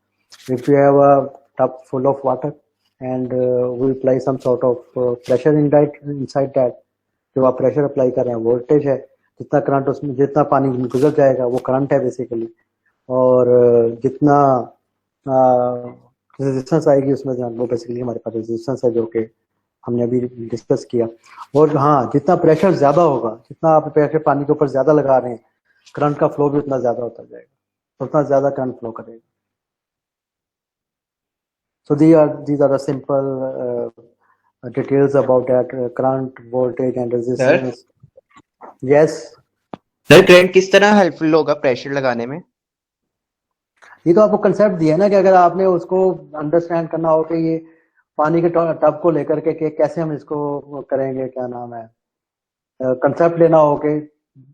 If you have a tub full of water and we apply some sort of pressure inside that, जो आप प्रेशर अप्लाई कर रहे हैं वोल्टेज है, जितना करंट उसमें, जितना पानी गुजर जाएगा वो करंट है बेसिकली, और जितना रेजिस्टेंस आएगी उसमें वो बेसिकली हमारे पास रेजिस्टेंस है, जो कि हमने अभी डिस्कस किया। और हाँ, जितना प्रेशर ज्यादा होगा, जितना आप प्रेशर पानी के ऊपर ज्यादा लगा रहे हैं, करंट का फ्लो भी उतना ज्यादा होता जाएगा, उतना ज्यादा करंट फ्लो करेगा। So these are the simple details about that current, voltage and resistance. Yes. Sir current किस तरह हेल्पफुल होगा प्रेशर लगाने में? ये तो आपको कंसेप्ट दिया है ना, कि अगर आपने उसको अंडरस्टैंड करना हो कि ये पानी के टब को लेकर के कि कैसे हम इसको करेंगे, क्या नाम है, कंसेप्ट लेना हो कि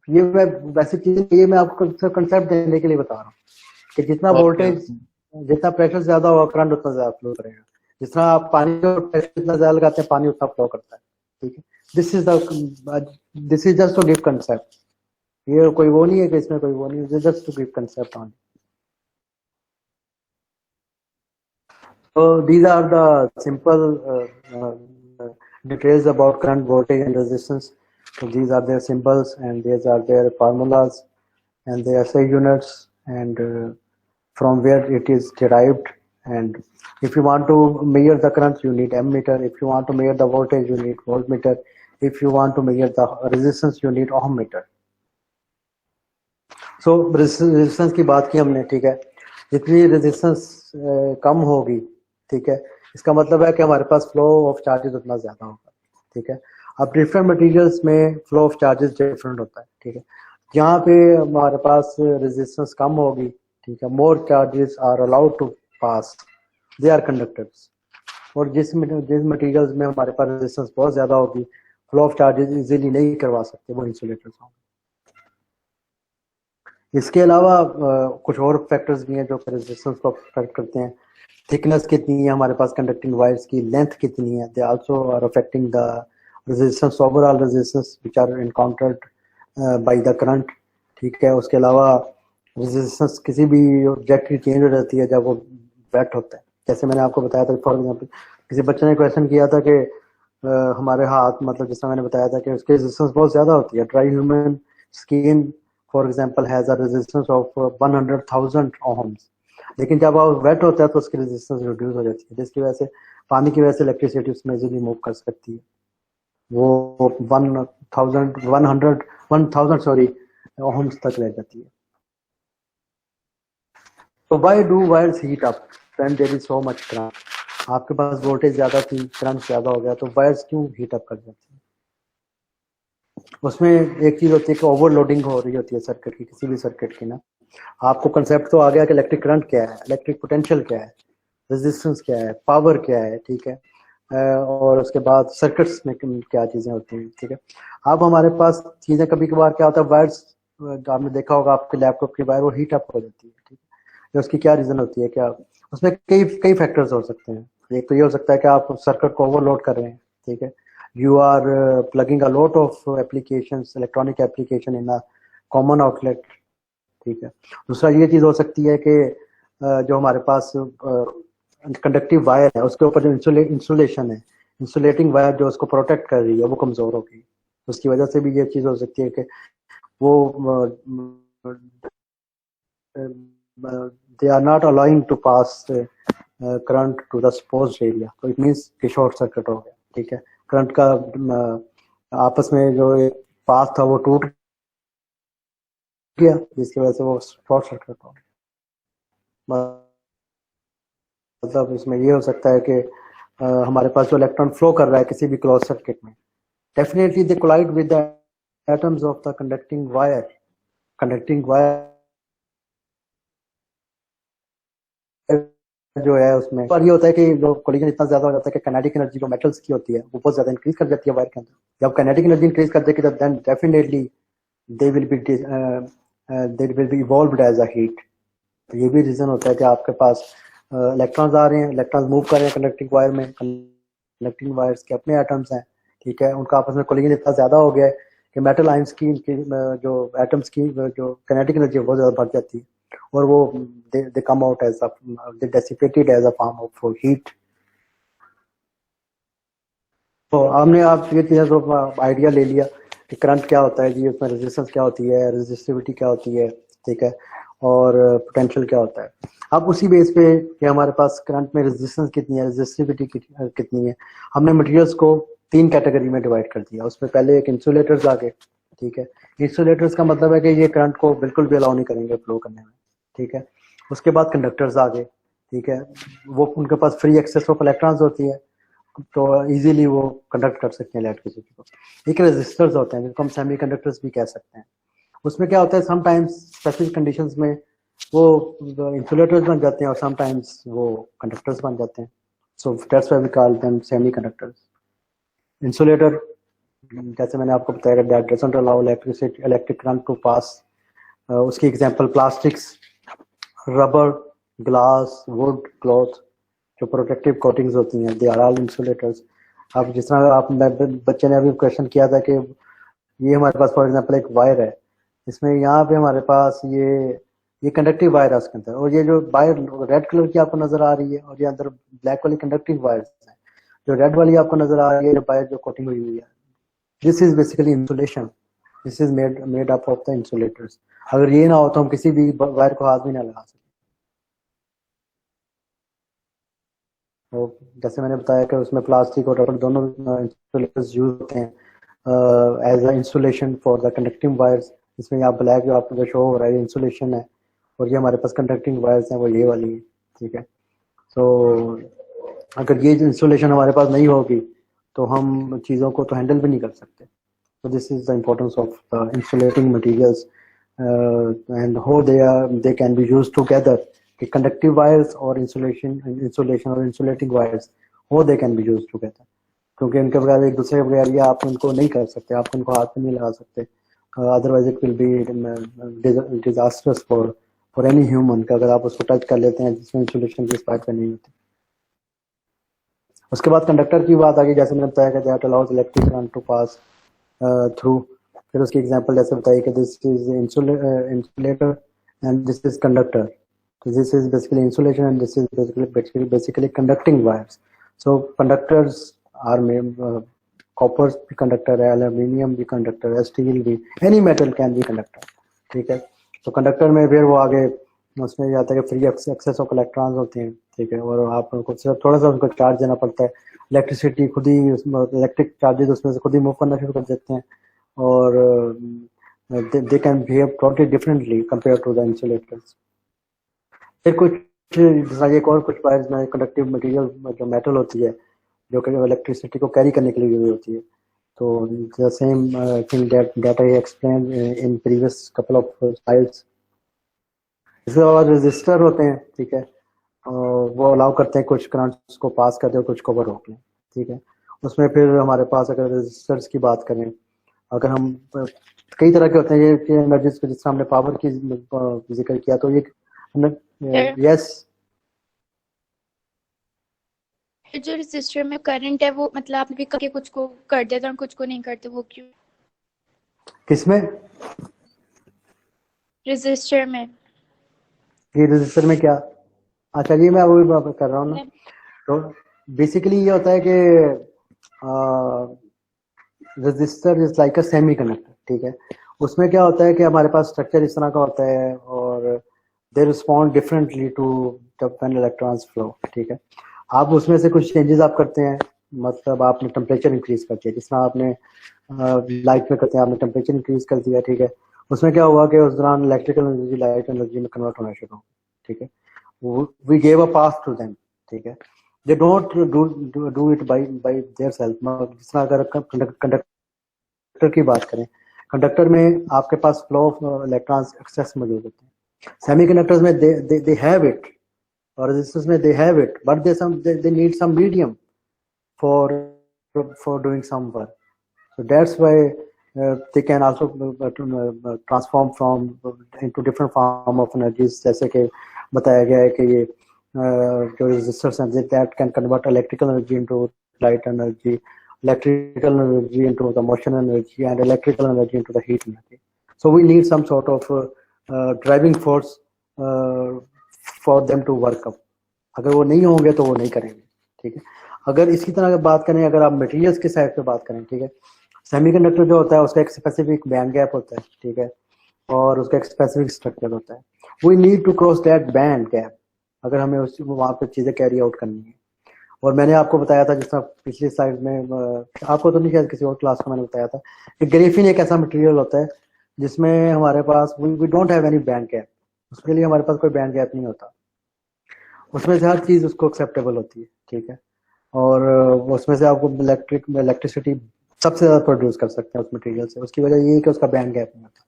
ये मैं वैसी चीज, ये मैं आपको कंसेप्ट देने के लिए बता रहा हूँ कि जितना वोल्टेज, जितना प्रेशर ज्यादा होगा करंट उतना ज्यादा फ्लो करेगा। जितना आप पानी का प्रेशर जितना ज्यादा लगाते हैं पानी उतना फ्लो करता है। ठीक है, this is just to give concept. ये कोई वो नहीं है कि इसमें कोई वो नहीं है, just to give concept on. So these are the simple details about current, voltage and resistance. So these are their symbols and these are their formulas and their SI units, and from where it is derived. And if you want to measure the current, you need ammeter. If you want to measure the voltage, you need voltmeter. If you want to measure the resistance, you need ohm meter. So resistance की बात की हमने, ठीक है। जितनी resistance कम होगी, ठीक है, इसका मतलब है कि हमारे पास फ्लो ऑफ चार्जेस उतना ज्यादा होगा। ठीक है, अब डिफरेंट मटेरियल्स में फ्लो ऑफ चार्जेस डिफरेंट होता है। ठीक है, जहाँ पे हमारे पास रेजिस्टेंस कम होगी, ठीक है, more charges are allowed to pass, they are conductors. और जिस मटेरियल्स में हमारे पास रेजिस्टेंस बहुत ज्यादा होगी, फ्लो ऑफ चार्जेस इजीली नहीं करवा सकते, वो इंसुलेटर्स होंगे। इसके अलावा कुछ और फैक्टर्स भी हैं जो रेजिस्टेंस को अफेक्ट करते हैं। थिकनेस कितनी है हमारे पास कंडक्टिंग वायर्स की, लेंथ कितनी है, they also are affecting the resistance, overall resistance which are encountered by the current. ठीक है, उसके अलावा रेजिस्टेंस किसी भी ऑब्जेक्ट की चेंज हो जाती है जब वो वेट होता है। जैसे मैंने आपको बताया था, फॉर एग्जांपल किसी बच्चे ने क्वेश्चन किया था कि हमारे हाथ, मतलब जिस तरह मैंने बताया था कि उसकी रेजिस्टेंस बहुत ज्यादा होती है। Dry human skin for example has a resistance of 100,000 ohms, लेकिन जब वो वेट होता है तो उसकी रेजिस्टेंस रिड्यूस हो जाती है, जिसकी वजह से पानी की वजह से इलेक्ट्रिसिटी उसमें इजीली मूव कर सकती है। वो 1000 सॉरी ohms तक ले जाती है। तो why do wires heat up when there is so much current? आपके पास वोल्टेज ज्यादा थी, करंट ज्यादा हो गया, तो वायर्स क्यों हीट अप कर जाती है? उसमें एक चीज होती है कि ओवरलोडिंग हो रही होती है सर्किट की, किसी भी सर्किट की ना। आपको कंसेप्ट तो आ गया कि इलेक्ट्रिक करंट क्या है, इलेक्ट्रिक पोटेंशियल क्या है, रेजिस्टेंस क्या है, पावर क्या है, ठीक है, और उसके बाद सर्किट्स में क्या चीजें होती हैं। ठीक है, अब हमारे पास चीजें कभी कभार क्या होता है, वायर्स, आपने देखा होगा आपके लैपटॉप की वायर वो हीट अप हो जाती है। ठीक है, उसकी क्या रीजन होती है, क्या उसमें कई फैक्टर्स हो सकते हैं। एक तो ये हो सकता है कि आप सर्किट को ओवरलोड कर रहे हैं। ठीक है, you are plugging a lot of applications, electronic application in a common outlet। ठीक है, दूसरा ये चीज हो सकती है कि जो हमारे पास कंडक्टिव वायर है उसके ऊपर जो इंसुलेशन है, इंसुलेटिंग वायर जो उसको प्रोटेक्ट कर रही है वो कमजोर हो गई, उसकी वजह से भी ये चीज हो सकती है कि वो they are not allowing to pass current to the supposed area, तो it means कि शॉर्ट सर्किट हो गया। ठीक है, करंट का आपस में जो पाथ था वो टूट गया, जिसकी वजह से वो शॉर्ट सर्किट हो गया। मतलब इसमें ये हो सकता है कि हमारे पास जो इलेक्ट्रॉन फ्लो कर रहा है किसी भी क्लोज सर्किट में, definitely they collide with the atoms of the conducting wire जो है उसमें। और ये होता है कि जो कोलिजन इतना ज्यादा हो जाता है कि काइनेटिक एनर्जी जो मेटल्स की होती है वो बहुत ज्यादा इंक्रीज कर जाती है वायर के अंदर। जब काइनेटिक एनर्जी इंक्रीज कर जाएगी then definitely they will be evolved as a heat. तो ये भी रीजन होता है कि आपके पास इलेक्ट्रॉन्स आ रहे हैं, इलेक्ट्रॉन्स मूव कर रहे हैं कंडक्टिंग वायर में, कंडक्टिंग वायर्स के अपने एटम्स हैं। ठीक है, उनका आपस में कोलिजन इतना ज्यादा हो गया है कि मेटल आयंस की जो एटम्स की जो काइनेटिक एनर्जी बहुत ज्यादा बढ़ जाती है, और वो they come out as they dissipated as a form of heat। तो हमने आप ये चीज़ आइडिया ले लिया कि करंट क्या होता है जी, उसमें रेजिस्टेंस क्या होती है, रेजिस्टिविटी क्या होती है, ठीक है, और पोटेंशियल क्या होता है। अब उसी बेस पे कि हमारे पास करंट में रेजिस्टेंस कितनी है, रेजिस्टिविटी कितनी है, हमने मटेरियल्स को 3 कैटेगरी में डिवाइड कर दिया। उसमें पहले एक इंसुलेटर्स आ गए, ठीक है। इंसुलेटर्स का मतलब है कि ये करंट को बिल्कुल भी अलाउ नहीं करेंगे फ्लो करने में, ठीक है। उसके बाद कंडक्टर्स आ गए, ठीक है, वो उनके पास फ्री एक्सेस ऑफ इलेक्ट्रॉन्स होती है, तो इजीली वो कंडक्ट कर सकते हैं इलेक्ट्रिसिटी को। एक रेजिस्टर्स होते हैं जिनको हम सेमी कंडक्टर्स भी कह सकते हैं। उसमें क्या होता है, समटाइम्स स्पेसिफिक कंडीशंस में वो इंसुलेटर्स बन जाते हैं और समटाइम्स वो कंडक्टर्स बन जाते हैं। So that's why we call them semi conductors. Insulator, जैसे मैंने आपको बताया, that doesn't allow electric current to pass. उसकी example plastics, rubber, glass, wood, cloth, जो प्रोटेक्टिव कोटिंग्स होती हैं, दे आर ऑल इंसुलेटर्स। अब जिस तरह आप बच्चे ने अभी क्वेश्चन किया था कि ये हमारे पास फॉर एग्जांपल एक वायर है, इसमें यहाँ पे हमारे पास ये कंडक्टिव वायर है उसके अंदर, और ये जो वायर रेड कलर की आपको नजर आ रही है और ये अंदर ब्लैक वाली कंडक्टिव वायर्स है। जो रेड वाली आपको नजर आ रही है, वायर जो कोटिंग हुई हुई है, this is basically insulation. This is made up of the insulators. अगर ये ना हो तो हम किसी भी वायर को हाथ भी ना लगा सकते। तो जैसे मैंने बताया कि उसमें प्लास्टिक और रबर दोनों इंसुलेटर्स यूज होते हैं as a insulation for the conducting wires. इसमें यहाँ ब्लैक जो आपको शो हो रहा है इंसुलेशन है, और ये हमारे पास कंडक्टिंग वायर्स हैं वो ये वाली है, ठीक है। सो अगर ये इंसुलेशन हमारे पास नहीं होगी तो हम चीज़ों को तो हैंडल भी नहीं कर सकते। So this is the importance of the insulating materials and how they can be used together. The conductive wires or insulation or insulating wires, how they can be used together. क्योंकि इनके बगैर एक दूसरे के बगैर ये आप इनको नहीं कर सकते, आप इनको हाथ में नहीं लगा सकते, otherwise it will be disasters for any human. कि अगर आप उसको टच कर लेते हैं जिसमें इंसुलेशन की स्पाइक नहीं होती। उसके बाद कंडक्टर की बात आ गई, जैसे मैंने बताया कि that allows electric current to pass through. फिर उसकी एग्जांपल जैसे बताइए कि this is insulator and this is conductor. तो this is basically insulation and this is basically conducting wires. So conductors are copper भी कंडक्टर है, एल्यूमिनियम भी conductor है, स्टील भी, any metal can be conductor, ठीक है। तो कंडक्टर में फिर वो आगे उसमें जाता है कि फ्री एक्सेस ऑफ इलेक्ट्रॉन्स होते हैं, ठीक है, और आपको सिर्फ थोड़ा सा उनको चार्ज देना पड़ता है। इलेक्ट्रिसिटी खुद ही, इलेक्ट्रिक चार्जेस उसमें से खुद ही मूव करना शुरू कर देते हैं, और they can behave totally differently compare to the insulators. फिर कुछ एक और कुछ वायर्स में कंडक्टिव मटेरियल जो मेटल होती है जो कि इलेक्ट्रिसिटी को कैरी करने के लिए यूज होती है। तो the same thing that I explain in previous couple of slides. इसके बाद रेजिस्टर होते हैं, ठीक है, वो अलाउ करते हैं कुछ करंट्स को पास करते हैं और कुछ को रोक लें, ठीक है। उसमें फिर हमारे पास अगर रेजिस्टर्स की बात करें, अगर हम कई तरह के होते हैं ये एनर्जीज को, जिस हमने पावर की जिक्र किया, तो ये यस जो रेजिस्टर में करंट है वो मतलब आप भी करके कुछ को कर देते और कुछ को नहीं करते, वो क्यों? किसमें? रेजिस्टर में। ये रेजिस्टर में क्या? अच्छा जी, मैं वही कर रहा हूँ ना। तो बेसिकली ये होता है कि resistor is like a semi conductor, ठीक है। उसमें क्या होता है कि हमारे पास स्ट्रक्चर इस तरह का होता है और they respond differently to when electrons flow, ठीक है। आप उसमें से कुछ चेंजेस आप करते हैं, मतलब आपने टेम्परेचर इंक्रीज कर दिया, जिस तरह आपने लाइट में करते हैं, आपने टेम्परेचर इंक्रीज कर दिया, ठीक है। उसमें क्या हुआ कि उस दौरान इलेक्ट्रिकल एनर्जी लाइट एनर्जी में कन्वर्ट होना शुरू हो, ठीक है। We gave a path to them, ठीक है। They don't do it by their self. जिस तरह अगर कंडक्टर की बात करें, कंडक्टर में आपके पास फ्लो ऑफ इलेक्ट्रॉन्स एक्सेस मौजूद होते हैं। सेमीकंडक्टर्स में दे हैव इट, और रेजिस्टर्स में they have it, but they need some medium for doing some work. So that's why they can also transform from into different form of energies, जैसे कि बताया गया है कि ये जो resistors हैं that can convert electrical energy into light energy, electrical energy into the motion energy, and electrical energy into the heat energy. So we need some sort of driving force for them to work up. अगर वो नहीं होंगे तो वो नहीं करेंगे, ठीक है। अगर इसी तरह की बात करें, अगर आप मटेरियल्स के साइड पे बात करें, ठीक है, सेमीकंडक्टर जो होता है उसका एक स्पेसिफिक बैंड गैप होता है, ठीक है, और उसका एक स्पेसिफिक स्ट्रक्चर होता है। We need to cross that band gap अगर हमें उस वहाँ पे चीज़ें कैरी आउट करनी है। और मैंने आपको बताया था जिस तरह पिछली स्लाइड में आपको तो नहीं, शायद किसी और क्लास को मैंने बताया था कि ग्रेफिन एक ऐसा मटेरियल होता है जिसमें हमारे पास we don't have any band gap, उसके लिए हमारे पास कोई बैंड गैप नहीं होता, उसमें से हर चीज़ उसको एक्सेप्टेबल होती है, ठीक है, और उसमें से आपको इलेक्ट्रिसिटी सबसे ज़्यादा प्रोड्यूस कर सकते हैं उस मटेरियल से। उसकी वजह ये है कि उसका बैंड गैप नहीं होता।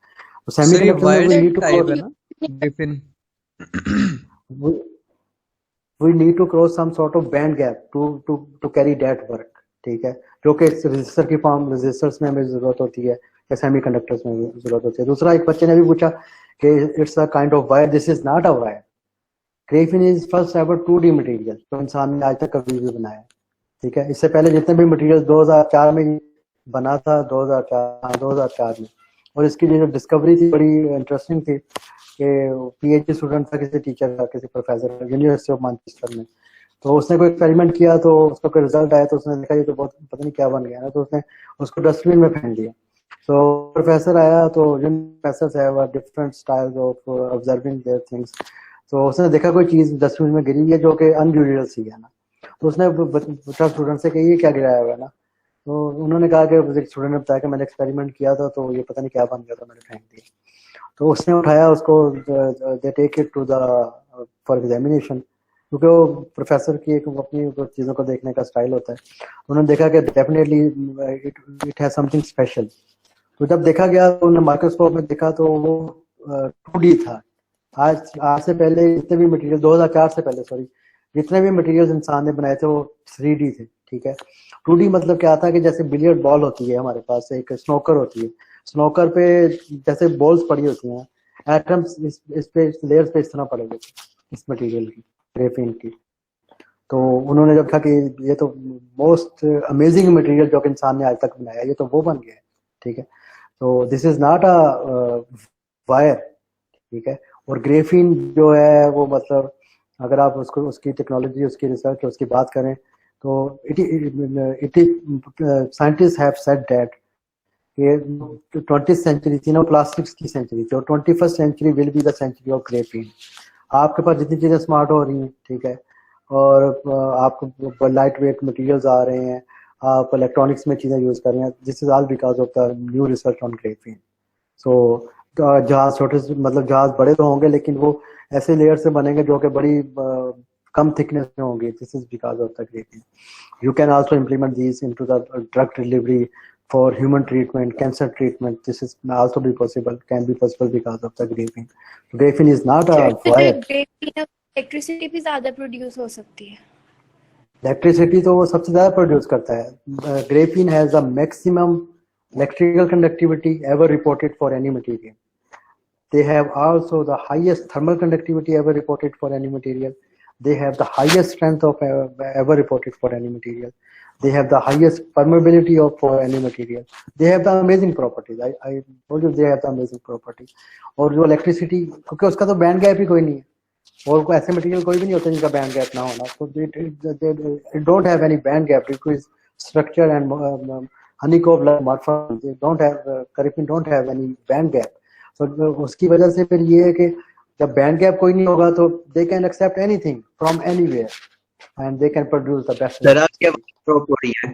तो सेमीकंडक्टर में वी नीड टू टाइप है ना Griffin. we need to cross some sort of band gap to carry that work, ठीक है, जो कि रेजिस्टर की फॉर्म रेजिस्टर्स में हमें जरूरत होती है या सेमीकंडक्टर्स में जरूरत होती है। दूसरा एक बच्चे ने भी पूछा कि it's a kind of wire, this is not a wire. Graafian is first ever 2D material जो इंसान ने आज तक कभी भी बनाया है, ठीक है। इससे पहले जितने भी मटेरियल 2004 में बना था, 2004 में, और इसकी जो डिस्कवरी थी बड़ी इंटरेस्टिंग थी कि PhD स्टूडेंट था किसी टीचर का, किसी प्रोफेसर का, यूनिवर्सिटी ऑफ मैनचेस्टर में। तो उसने कोई एक्सपेरिमेंट किया तो उसका कोई रिजल्ट आया तो उसने देखा ये तो बहुत पता नहीं क्या बन गया ना, तो उसने उसको डस्टबिन में फेंक दिया। तो प्रोफेसर आया तो professors have different styles of observing their things, तो उसने देखा कोई चीज डस्टबिन में गिरी है जो कि अनयूजुअल सी है ना, तो उसने पूछा स्टूडेंट से कि ये क्या गिराया हुआ है ना, तो उन्होंने कहा कि स्टूडेंट ने बताया कि मैंने एक्सपेरिमेंट किया था तो ये पता नहीं क्या बन गया था, मैंने फेंक दिया। तो उसने उठाया उसको, they take it to the for examination, क्योंकि वो प्रोफेसर की एक अपनी चीज़ों को देखने का स्टाइल होता है। उन्होंने देखा कि definitely it has something special. तो जब देखा गया तो उन्होंने माइक्रोस्कोप में देखा तो वो 2D था। आज से पहले जितने भी मटेरियल 2004 से पहले सॉरी जितने भी मटेरियल इंसान ने बनाए थे वो 3D थे, ठीक है। 2D मतलब क्या था कि जैसे बिलियर्ड बॉल होती है हमारे पास, एक स्नोकर होती है, स्नोकर पे जैसे बॉल्स पड़ी होती हैं, एटम्स इस पे लेयर्स पे इस तरह पड़े हुए थे इस मटेरियल की, ग्रेफिन की। तो उन्होंने जब कहा कि ये तो मोस्ट अमेजिंग मटेरियल जो कि इंसान ने आज तक बनाया, ये तो वो बन गया है, ठीक है। तो this is not a wire, ठीक है। और ग्रेफिन जो है वो मतलब अगर आप उसको उसकी टेक्नोलॉजी, उसकी रिसर्च, उसकी बात करें तो it scientist have said that ये 20th सेंचुरी थी ना, प्लास्टिक्स की सेंचुरी थी, और 21st century will be the century of graphene. आपके पास जितनी चीजें स्मार्ट हो रही हैं, ठीक है, और आपको लाइट वेट मटेरियल्स आ रहे हैं, आप इलेक्ट्रॉनिक्स में चीजें यूज कर रहे हैं, this is all because of the new research on graphene. So जहाज छोटे मतलब जहाज बड़े तो होंगे लेकिन वो ऐसे लेयर से बनेंगे जो कि बड़ी कम थिकनेस में होंगे, this is because of the Graafian. You can also implement this into the drug delivery for human treatment, cancer treatment. This is also be possible, can be possible because of the graphene. Graphene is not a wire. Electricity भी ज्यादा produce हो सकती है। Electricity तो वो सबसे ज्यादा produce करता है। Graphene has the maximum electrical conductivity ever reported for any material. They have also the highest thermal conductivity ever reported for any material. They have the highest strength of ever reported for any material. They have the highest permeability of for any material. They have the amazing properties. I told you they have the amazing properties. और जो electricity, क्योंकि उसका तो band gap ही कोई नहीं है, और कोई ऐसे मटेरियल कोई भी नहीं होता जिनका बैंड गैप ना होना, तो it don't have any band gap because structure and honeycomb like morphology, they don't have graphene don't have any band gap. So उसकी वजह से फिर ये है कि जब बैंड गैप कोई नहीं होगा तो they can accept anything from anywhere and they can produce the best. Sir आपकी आवाज ड्रॉप हो रही है।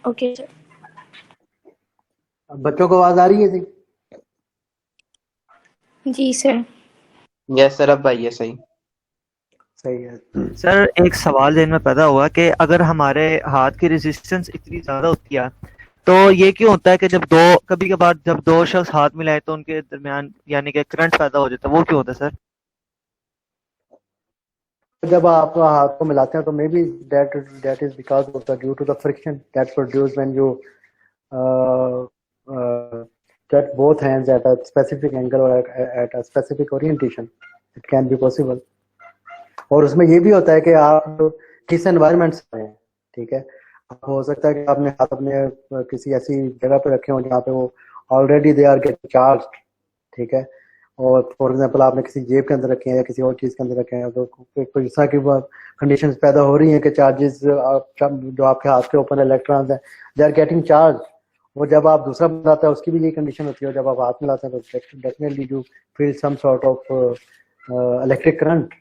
Okay sir. बच्चों को आवाज आ रही है जी? जी सर। यस सर, अब आई है, सही सही है। सर एक सवाल ज़हन में पैदा हुआ कि अगर हमारे हाथ की रेजिस्टेंस इतनी ज्यादा होती है तो ये क्यों होता है कि जब कभी कभार जब दो शख्स हाथ मिलाए तो उनके दरमियान यानी कि करंट पैदा हो जाता है, वो क्यों होता है सर? जब आप हाथ को मिलाते हैं तो maybe that is because of the due to the friction that produce when you touch both hands at a specific angle or at a specific orientation. It can be possible. और उसमें ये भी होता है कि आप किस environment से हैं, ठीक है। हो सकता है कि आपने हाथ अपने किसी ऐसी जगह पे रखे हो जहाँ पे वो already they are get charge, ठीक है, और फॉर एग्जांपल आपने किसी जेब के अंदर रखे हैं या किसी और चीज के अंदर रखे हैं, तो कोई इस तरह की कंडीशंस पैदा हो रही हैं कि चार्जेस जो आपके हाथ के ऊपर इलेक्ट्रॉन्स हैं दे आर गेटिंग चार्ज, वो जब आप दूसरा बनाते हैं उसकी भी यही कंडीशन होती है, जब आप हाथ मिलाते हैं तो definitely you feel some sort of electric current,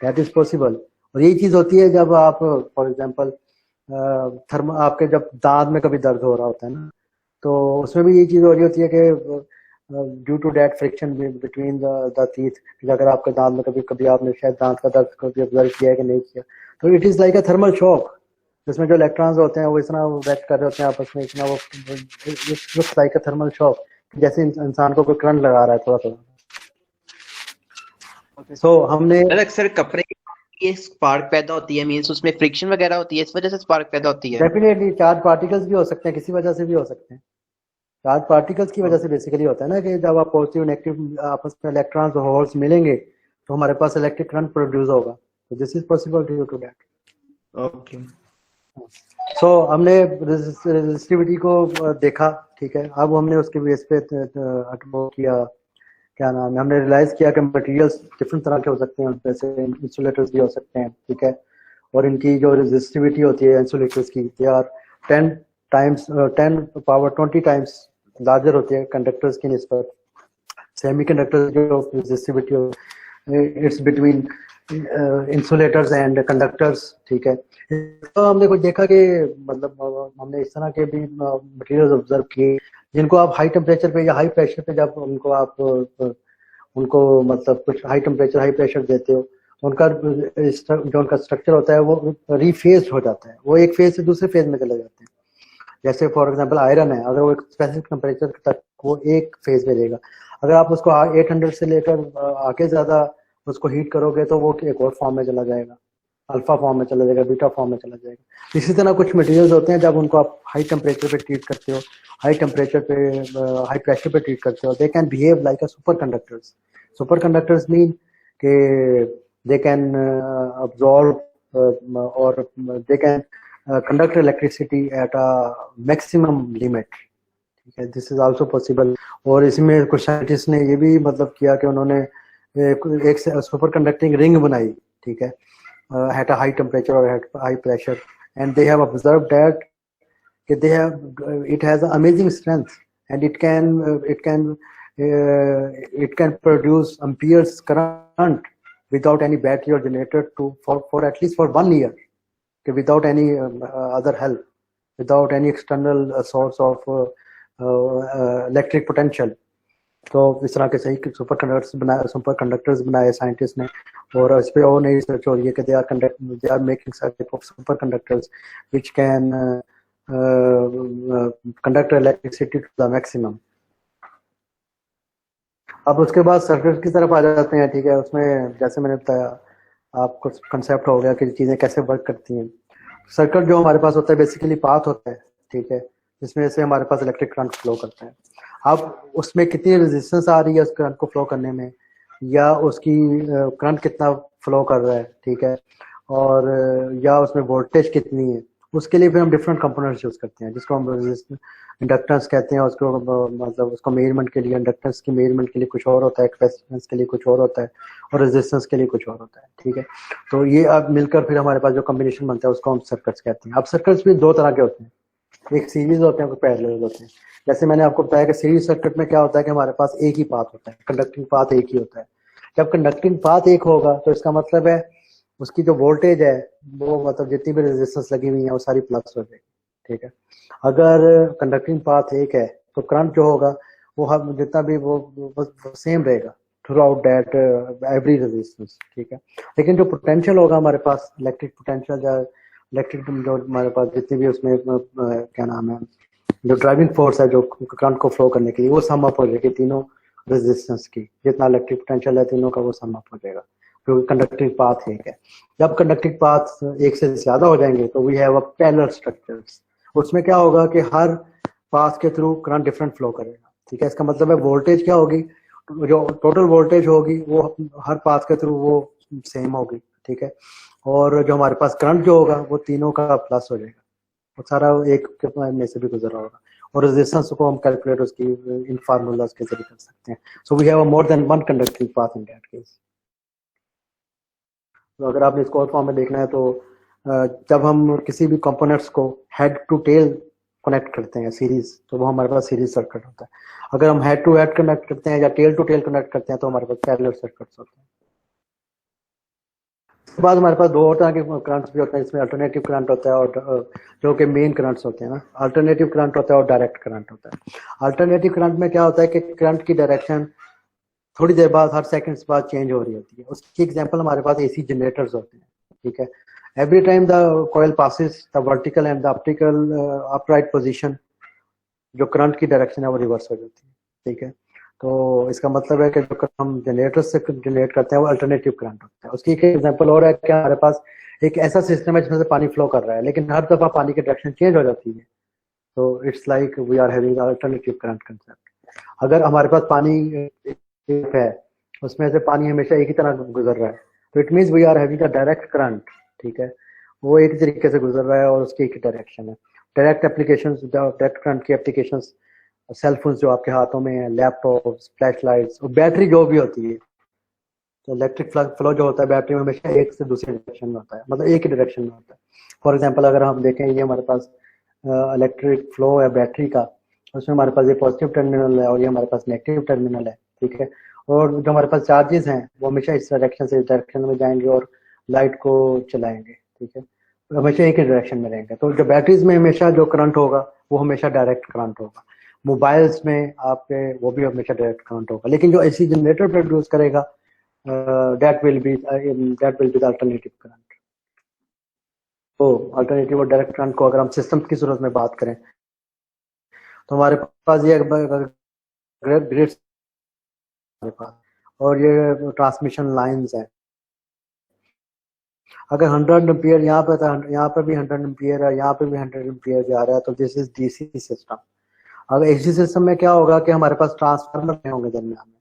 that is possible. और यही चीज होती है जब आप फॉर एग्जांपल थर्म आपके जब दांत में कभी दर्द हो रहा होता है ना, तो उसमें भी यही चीज हो रही होती है कि due to that friction between the teeth, अगर आपके दांत में कभी कभी आपने शायद दांत का दर्द कभी ऑब्जर्व किया है कि नहीं किया, तो it is like a thermal shock, जिसमें जो इलेक्ट्रॉन्स होते हैं वो इतना रिएक्ट कर रहे होते हैं आपस में, इतना वो looks like a thermal shock, जैसे इंसान को कोई करंट लगा रहा है थोड़ा थोड़ा। सो हमने सर अक्सर कपड़े की स्पार्क पैदा होती है, मींस उसमें फ्रिक्शन वगैरह होती है, इस वजह से स्पार्क पैदा होती है। डेफिनेटली चार्ज पार्टिकल्स भी हो सकते हैं, किसी वजह से भी हो सकते हैं। चार्ज पार्टिकल्स की वजह से बेसिकली होता है ना कि जब आप पॉजिटिव नेगेटिव आपस में इलेक्ट्रॉन्स और होल्स मिलेंगे तो हमारे पास इलेक्ट्रिक करंट प्रोड्यूस होगा, तो this is possible due to that. Okay so हमने रेजिस्टिविटी को देखा, ठीक है। अब हमने उसके बेस पे वो किया, क्या नाम है, हमने रियलाइज किया कि मटेरियल्स डिफरेंट तरह के हो सकते हैं, जैसे इंसुलेटर्स भी हो सकते हैं, ठीक है। और इनकी जो रेजिस्टिविटी होती है इंसुलेटर्स की, they are 10 power 20 times larger होती है कंडक्टर्स की निस्बत। सेमीकंडक्टर जो resistivity it's between insulators and conductors, ठीक है। तो हमने कुछ देखा कि मतलब हमने इस तरह के भी मटेरियल्स ऑब्जर्व किए जिनको आप हाई टेम्परेचर पे या हाई प्रेशर पे जब उनको आप उनको मतलब कुछ हाई टेम्परेचर हाई प्रेशर देते हो तो उनका जो उनका स्ट्रक्चर होता है वो रीफेज हो जाता है, वो एक फेज से दूसरे फेज में चले जाते हैं। जैसे फॉर एग्जांपल आयरन है, अगर वो एक स्पेसिफिक टेम्परेचर तक वो एक फेज में रहेगा, अगर आप उसको 800 से लेकर आगे ज्यादा उसको हीट करोगे तो वो एक और फॉर्म में चला जाएगा, अल्फा फॉर्म में चला जाएगा, बीटा फॉर्म में चला जाएगा। इसी तरह कुछ मटेरियल्स होते हैं जब उनको आप हाई टेम्परेचर पे ट्रीट करते हो, हाई टेम्परेचर पे हाई प्रेशर पे ट्रीट करते हो, दे can behave like a super conductors. Super conductors mean के दे कैन अब्सॉर्ब और they can conduct electricity at a maximum limit, ठीक है। This is also possible. और इसमें कुछ साइंटिस्ट ने ये भी मतलब किया कि उन्होंने एक सुपर कंडक्टिंग रिंग बनाई, ठीक है, at a high temperature or at high pressure, and they have observed that it has amazing strength and it can produce amperes current without any battery or generator for at least for 1 year, without any other help, without any external source of electric potential। तो इस तरह के सही super conductors बनाए scientist ने, और इस पे और नई रिसर्च हो रही है कि they are making such type of super conductors which can conduct electricity to the maximum. अब उसके बाद सर्किट की तरफ आ जाते हैं, ठीक है। उसमें जैसे मैंने बताया आपको कंसेप्ट हो गया कि चीजें कैसे वर्क करती हैं। सर्किट जो हमारे पास होता है बेसिकली पाथ होता है, ठीक है, जिसमें से हमारे पास इलेक्ट्रिक करंट फ्लो करता है। अब उसमें कितनी रेजिस्टेंस आ रही है उस करंट को फ्लो करने में, या उसकी करंट कितना फ्लो कर रहा है, ठीक है, और या उसमें वोल्टेज कितनी है, उसके लिए फिर हम डिफरेंट कंपोनेंट्स यूज करते हैं जिसको हम इंडक्टेंस कहते हैं। उसको मतलब उसको मेजरमेंट के लिए इंडक्टेंस की मेजरमेंट के लिए कुछ और होता है, कैपेसिटेंस के लिए कुछ और होता है, और रेजिस्टेंस के लिए कुछ और होता है, ठीक है। तो ये अब मिलकर फिर हमारे पास जो कॉम्बिनेशन बनता है उसको हम सर्किट्स कहते हैं। अब सर्किट्स भी दो तरह के होते हैं, एक सीरीज होते हैं, पैरेलल होते हैं। जैसे मैंने आपको बताया कि सीरीज सर्किट में क्या होता है कि हमारे पास एक ही पाथ होता है, कंडक्टिंग पाथ एक ही होता है। जब कंडक्टिंग पाथ एक होगा तो इसका मतलब है उसकी जो वोल्टेज है वो मतलब जितनी भी रेजिस्टेंस लगी हुई है वो सारी प्लस हो जाएगी, ठीक है। अगर कंडक्टिंग पाथ एक है तो करंट जो होगा वो हम जितना भी वो सेम रहेगा through out that every resistance, ठीक है। लेकिन जो पोटेंशियल होगा हमारे पास, इलेक्ट्रिक पोटेंशियल या इलेक्ट्रिक जो हमारे पास जितनी भी उसमें क्या नाम है जो ड्राइविंग फोर्स है जो करंट को फ्लो करने के लिए, वो सम अप हो जाएगी तीनों रेजिस्टेंस की। जितना इलेक्ट्रिक पोटेंशियल है तीनों का वो सम अप हो जाएगा क्योंकि कंडक्टिंग पाथ एक है। जब कंडक्टिंग पाथ एक से ज्यादा हो जाएंगे तो we have a parallel structures. उसमें क्या होगा कि हर पाथ के थ्रू करंट डिफरेंट फ्लो करेगा, ठीक है। इसका मतलब है वोल्टेज क्या होगी, जो टोटल वोल्टेज होगी वो हर पाथ के थ्रू वो सेम होगी, ठीक है। और जो हमारे पास करंट जो होगा वो तीनों का प्लस हो जाएगा, वो सारा एक में से भी गुजर रहा होगा। और रेजिस्टेंस को हम कैलकुलेट उसकी इन फार्मूलाज के जरिए कर सकते हैं। So we have a more than one conducting path in that case. तो अगर आपने इसको और फॉर्म में देखना है तो जब हम किसी भी कंपोनेंट्स को हेड टू टेल कनेक्ट करते हैं सीरीज, तो वो हमारे पास सीरीज सर्किट होता है। अगर हम हेड टू हेड कनेक्ट करते हैं या टेल टू टेल कनेक्ट करते हैं तो हमारे पास पैरेलल सर्किट्स होते हैं। उसके बाद हमारे पास दो और तरह के करंट्स भी होते हैं, इसमें अल्टरनेटिव करंट होता है और जो कि मेन करंट्स होते हैं ना, अल्टरनेटिव करंट होता है और डायरेक्ट करंट होता है। अल्टरनेटिव करंट में क्या होता है कि करंट की डायरेक्शन थोड़ी देर बाद, हर सेकंड्स बाद चेंज हो रही होती है। उसकी एग्जांपल हमारे पास एसी जनरेटर्स होते हैं, ठीक है। Every time the coil passes the vertical and the optical upright position, जो करंट की डायरेक्शन है वो रिवर्स हो जाती है, ठीक है। तो इसका मतलब है कि जो हम जनरेटर से जनरेट करते हैं वो अल्टरनेटिव करंट होता है। उसकी एक एग्जांपल और है कि हमारे पास एक ऐसा सिस्टम है जिसमें से पानी फ्लो कर रहा है, लेकिन हर दफा पानी की डायरेक्शन चेंज हो जाती है, तो it's like we are having alternative current concept. अगर हमारे पास पानी है, उसमें से पानी हमेशा एक ही तरह गुजर रहा है, तो it means we are having a direct current, ठीक है। वो एक तरीके से गुजर रहा है और उसकी एक डायरेक्शन है। डायरेक्ट एप्लीकेशंस, डायरेक्ट करंट की एप्लीकेशंस, सेल फोन जो आपके हाथों में है, लैपटॉप, फ्लैश लाइट्स और बैटरी जो भी होती है, तो इलेक्ट्रिक फ्लो जो होता है बैटरी में हमेशा एक से दूसरी डायरेक्शन में होता है, मतलब एक ही डायरेक्शन में होता है। फॉर एग्जांपल अगर हम देखें, ये हमारे पास इलेक्ट्रिक फ्लो है बैटरी का, उसमें हमारे पास ये पॉजिटिव टर्मिनल है और ये हमारे पास नेगेटिव टर्मिनल है, ठीक है। और जो हमारे पास चार्जेस हैं वो हमेशा इस डायरेक्शन से इस डायरेक्शन में जाएंगे और लाइट को चलाएंगे, ठीक है, हमेशा एक ही डायरेक्शन में रहेंगे। तो जो बैटरीज में हमेशा जो करंट होगा वो हमेशा डायरेक्ट करंट होगा। मोबाइल्स में आपके वो भी हमेशा डायरेक्ट करंट होगा, लेकिन जो एसी जनरेटर प्रोड्यूस करेगा that will be the alternative current. तो अल्टरनेटिव और डायरेक्ट करंट को अगर हम सिस्टम की सूरत में बात करें तो हमारे पास ये ग्रिड हमारे पास और ये ट्रांसमिशन लाइंस है। अगर 100 एम्पियर यहाँ पे था, यहाँ पे भी 100 एम्पियर है, यहाँ पे भी 100 एम्पियर जा रहा है, तो दिस इज डीसी सिस्टम। अगर एसी सिस्टम में क्या होगा कि हमारे पास ट्रांसफार्मर होंगे दरमियान में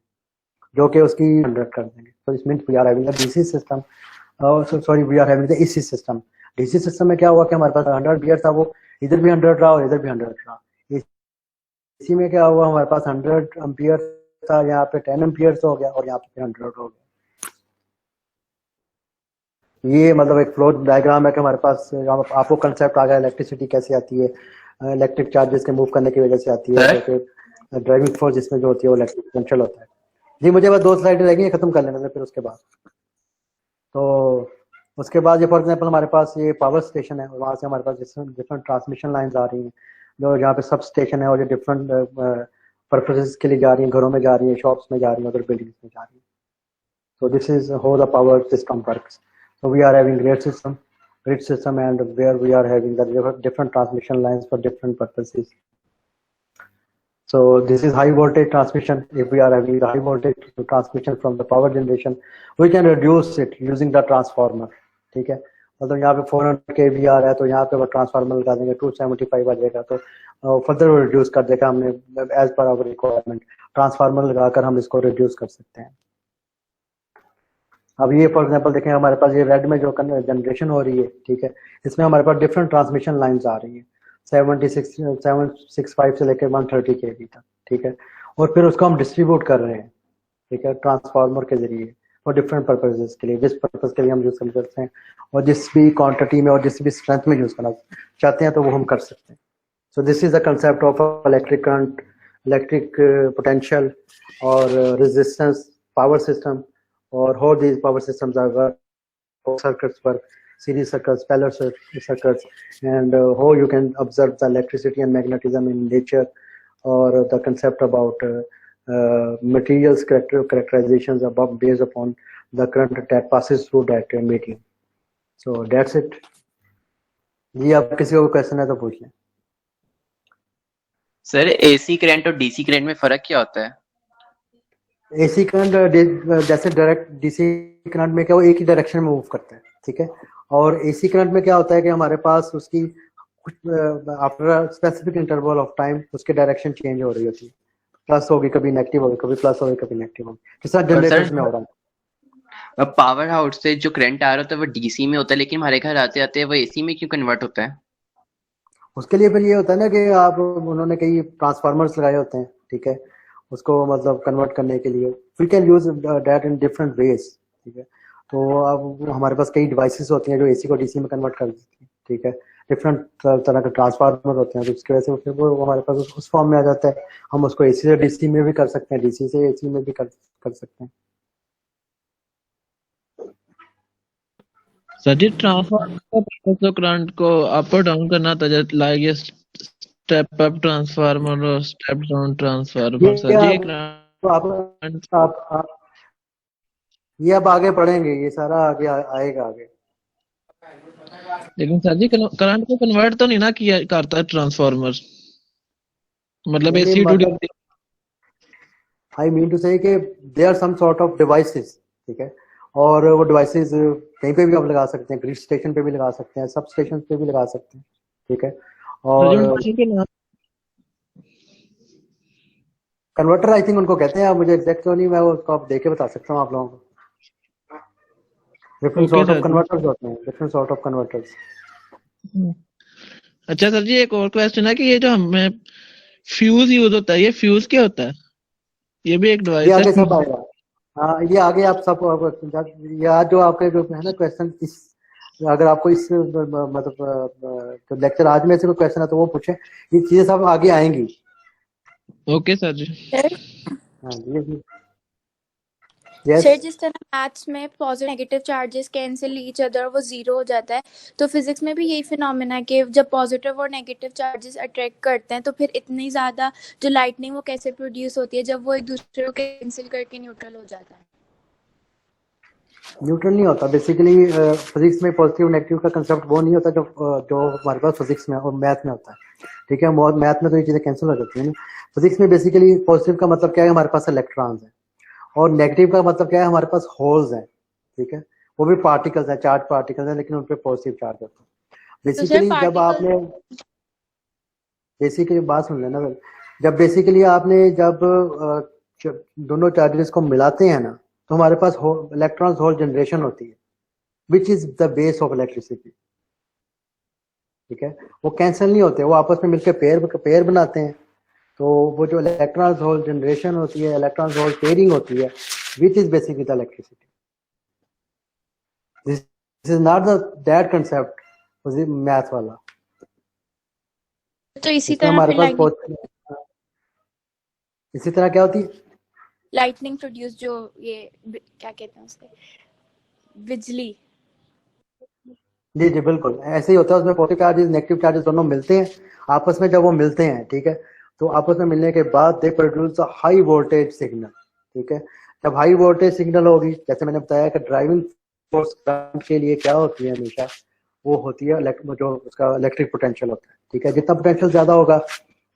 जो कि उसकी जनरेट कर देंगे। तो इस means we are having a DC system, sorry we are having the AC system. DC system में क्या हुआ कि हमारे पास 100 एम्पियर था, वो इधर भी 100 रहा और इधर भी 100 रहा। एसी में क्या हुआ, हमारे पास 100 एम्पियर था, यहाँ पे 10 एम्पियर हो गया और यहाँ पे 100 हो गया। ये मतलब एक फ्लो डायग्राम है कि हमारे पास आपको कंसेप्ट आ गया इलेक्ट्रिसिटी कैसे आती है, इलेक्ट्रिक चार्जेस के मूव करने की वजह से आती है, क्योंकि ड्राइविंग फोर्स जिसमें जो होती है वो इलेक्ट्रिक पोटेंशियल होता है। जी मुझे बस 2 स्लाइड रहेगी, खत्म कर लेने से फिर उसके बाद। तो उसके बाद ये फॉर एग्जांपल हमारे पास ये पावर स्टेशन है, वहाँ से हमारे पास डिफरेंट ट्रांसमिशन लाइंस आ रही हैं, जो यहाँ पे सब स्टेशन है और ये डिफरेंट पर्पसेस के लिए जा रही हैं, घरों में जा रही है, शॉप्स में जा रही है, अदर बिल्डिंग्स में जा रही है। So this is how the power system works. So we are having grid system, and where we are having the different transmission lines for different purposes. So this is high voltage transmission. If we are having the high voltage transmission from the power generation, we can reduce it using the transformer. ठीक है, मतलब यहाँ पे 400 kV आ रहा है तो यहाँ पे वो ट्रांसफार्मर लगा देंगे, 275 आ जाएगा, तो फर्दर रिड्यूस कर देगा हमने as per hour requirement. Transformer लगाकर हम इसको रिड्यूस कर सकते हैं। अब ये फॉर एग्जांपल देखें, हमारे पास ये रेड में जो जनरेशन हो रही है, ठीक है, इसमें हमारे पास डिफरेंट ट्रांसमिशन लाइंस आ रही हैं 765 से लेकर 130 kV तक, ठीक है, और फिर उसको हम डिस्ट्रीब्यूट कर रहे हैं, ठीक है, ट्रांसफार्मर के जरिए और डिफरेंट पर्पसेस के लिए, जिस पर्पस के लिए हम यूज कर सकते हैं और जिस भी क्वांटिटी में और जिस भी स्ट्रेंथ में यूज करना चाहते हैं तो वो हम कर सकते हैं। So this is the concept of electric current, electric potential और resistance, power system, or how these power systems are circuits work, series circuits, parallel circuits, and how you can observe the electricity and magnetism in nature, or the concept about materials characterizations above based upon the current that passes through that medium. So that's it. जी आप किसी को question है तो पूछ लें। Sir AC current और DC current में फर्क क्या होता है? एसी करंट जैसे डायरेक्ट डीसी करंट में क्या वो एक ही डायरेक्शन में मूव करता है, ठीक है, और एसी करंट में क्या होता है कि हमारे पास उसकी after specific interval of time उसके डायरेक्शन चेंज हो रही होती है, प्लस होगी कभी नेगेटिव होगी, कभी प्लस होगी कभी नेगेटिव होगी, जैसा जनरेटर्स में हो रहा है। पावर हाउस से जो करंट आ रहा था वो डीसी में होता है, लेकिन हमारे घर आते आते वो एसी में क्यों कन्वर्ट होता है? उसके लिए फिर ये होता है ना कि आप उन्होंने कई ट्रांसफार्मर्स लगाए होते हैं, ठीक है, उसको मतलब कन्वर्ट करने के लिए we can use that in different ways, ठीक है। तो अब हमारे पास कई डिवाइसेस होती हैं जो एसी को डीसी में कन्वर्ट कर देती हैं, ठीक है, डिफरेंट तरह के ट्रांसफार्मर होते हैं, तो उसकी वजह से फिर वो हमारे पास उस फॉर्म में आ जाता है। हम उसको एसी से डीसी में भी कर सकते हैं, डीसी से एसी में भी कर सकते हैं। सर जी ट्रांसफार्मर का पर्पस तो करंट को अप और डाउन करना था, लाइक ये स्टेप अप ट्रांसफार्मर और स्टेप डाउन ट्रांसफार्मर। सर जी आप ये अब आगे पढ़ेंगे, ये सारा आगे आएगा आगे। लेकिन सर जी करंट को कन्वर्ट तो नहीं ना किया करता ट्रांसफार्मर, मतलब AC to DC. I mean to say कि they are some sort of devices, ठीक है, और वो डिवाइसेस कहीं पे भी आप लगा सकते हैं, ग्रिड स्टेशन पे भी लगा सकते हैं, सब स्टेशन पे भी लगा सकते हैं, ठीक है। और कन्वर्टर आई थिंक उनको कहते हैं, मुझे एग्जैक्ट तो नहीं, मैं उसको आप देख के बता सकता हूँ आप लोगों को। डिफरेंट सॉर्ट ऑफ कन्वर्टर्स होते हैं, डिफरेंट सॉर्ट ऑफ कन्वर्टर्स। अच्छा सर जी एक और क्वेश्चन है कि ये जो हमें फ्यूज यूज होता है, ये फ्यूज क्या होता है? ये भी एक डिवाइस ये है? आगे सब आएगा। हाँ, ये आगे आप सब या जो आपके जो है ना क्वेश्चन, इस अगर आपको इस मतलब जो लेक्चर आज में से कोई क्वेश्चन है तो वो पूछे, ये चीजें सब आगे आएंगी। ओके सर जी। हाँ जी। सर जिस तरह मैथ्स में positive negative charges cancel each other, वो जीरो हो जाता है, तो फिजिक्स में भी यही फिनोमेना है कि जब पॉजिटिव और नेगेटिव चार्जेस अट्रैक्ट करते हैं तो फिर इतनी ज्यादा जो लाइटनिंग वो कैसे प्रोड्यूस होती है जब वो एक दूसरे को कैंसिल करके न्यूट्रल हो जाता है। न्यूट्रल नहीं होता बेसिकली। फिजिक्स में पॉजिटिव नेगेटिव का कंसेप्ट वो नहीं होता जो हमारे पास फिजिक्स में और मैथ में होता है, ठीक है। मैथ में तो ये चीजें कैंसिल हो जाती है। फिजिक्स में बेसिकली पॉजिटिव का मतलब क्या है, हमारे पास इलेक्ट्रॉन्स है, और नेगेटिव का मतलब क्या है, हमारे पास होल्स हैं, ठीक है। वो भी पार्टिकल्स हैं, चार्ज पार्टिकल्स हैं, लेकिन उन पर पॉजिटिव चार्ज होता है। बेसिकली जब आपने बेसिकली बात सुन लेना, जब बेसिकली आपने जब दोनों चार्जेस को मिलाते हैं ना, तो हमारे पास इलेक्ट्रॉन्स होल जनरेशन होती है, which is the base of electricity, ठीक है। वो कैंसिल नहीं होते, वो आपस में मिलकर पेयर बनाते हैं। तो वो जो इलेक्ट्रॉन्स होल जनरेशन होती है, इलेक्ट्रॉन्स होल पेयरिंग होती है, which is basically the electricity. This is not that concept math वाला। तो इसी तरह हमारे पास इसी तरह क्या होती है, लाइटनिंग प्रोड्यूस, जो ये क्या कहते हैं उसके, बिजली। जी जी बिल्कुल ऐसे ही होता है। उसमें पॉजिटिव चार्जेस नेगेटिव चार्जेस दोनों मिलते हैं आपस में। जब वो मिलते हैं, ठीक है, तो आपस में मिलने के बाद they produce a high voltage signal, ठीक है। जब हाई वोल्टेज सिग्नल होगी, जैसे मैंने बताया कि ड्राइविंग फोर्स करंट के लिए क्या होती है हमेशा, वो होती है जो उसका इलेक्ट्रिक पोटेंशियल होता है, ठीक है। जितना पोटेंशियल ज्यादा होगा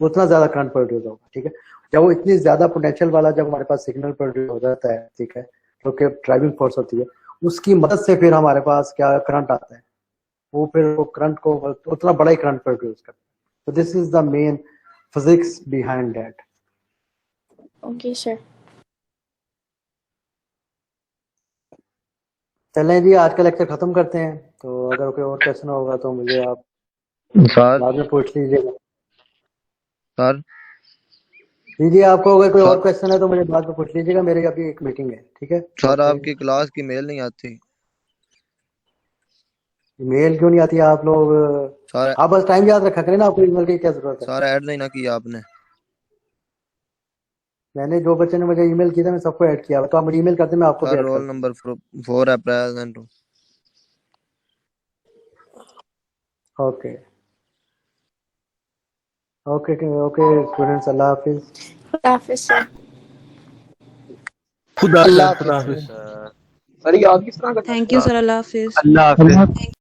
उतना ज्यादा करंट प्रोड्यूस होगा, ठीक है। जब वो इतनी ज्यादा पोटेंशियल वाला जब हमारे पास सिग्नल प्रोड्यूस हो जाता है, ठीक है, जो कि ड्राइविंग फोर्स होती है, उसकी मदद से फिर हमारे पास क्या करंट आता है, वो फिर वो करंट को उतना बड़ा ही करंट प्रोड्यूस करता है। तो this is the main physics behind that. Okay sir. चलें जी, आज का लेक्चर खत्म करते हैं। तो अगर कोई और क्वेश्चन होगा तो मुझे आप बाद में पूछ लीजिएगा। सर जी आपको अगर कोई और क्वेश्चन है तो मुझे बाद में पूछ लीजिएगा, मेरी अभी एक मीटिंग है, ठीक है। सर आपकी क्लास की मेल नहीं आती। ईमेल क्यों नहीं आती है आप लोग? आप बस टाइम याद रखा करें ना, आपको ईमेल की क्या जरूरत है। सर ऐड नहीं ना किया आपने। मैंने जो बच्चे ने मुझे ईमेल किया था मैं सबको ऐड किया, तो आप मुझे ईमेल करते मैं आपको सर रोल नंबर 4 है present. Okay okay okay students, अल्लाह हाफिज। खुदा हाफिज सर। खुदा हाफिज सर। याद किस तरह का? Thank you sir, Allah Hafiz. Allah Hafiz.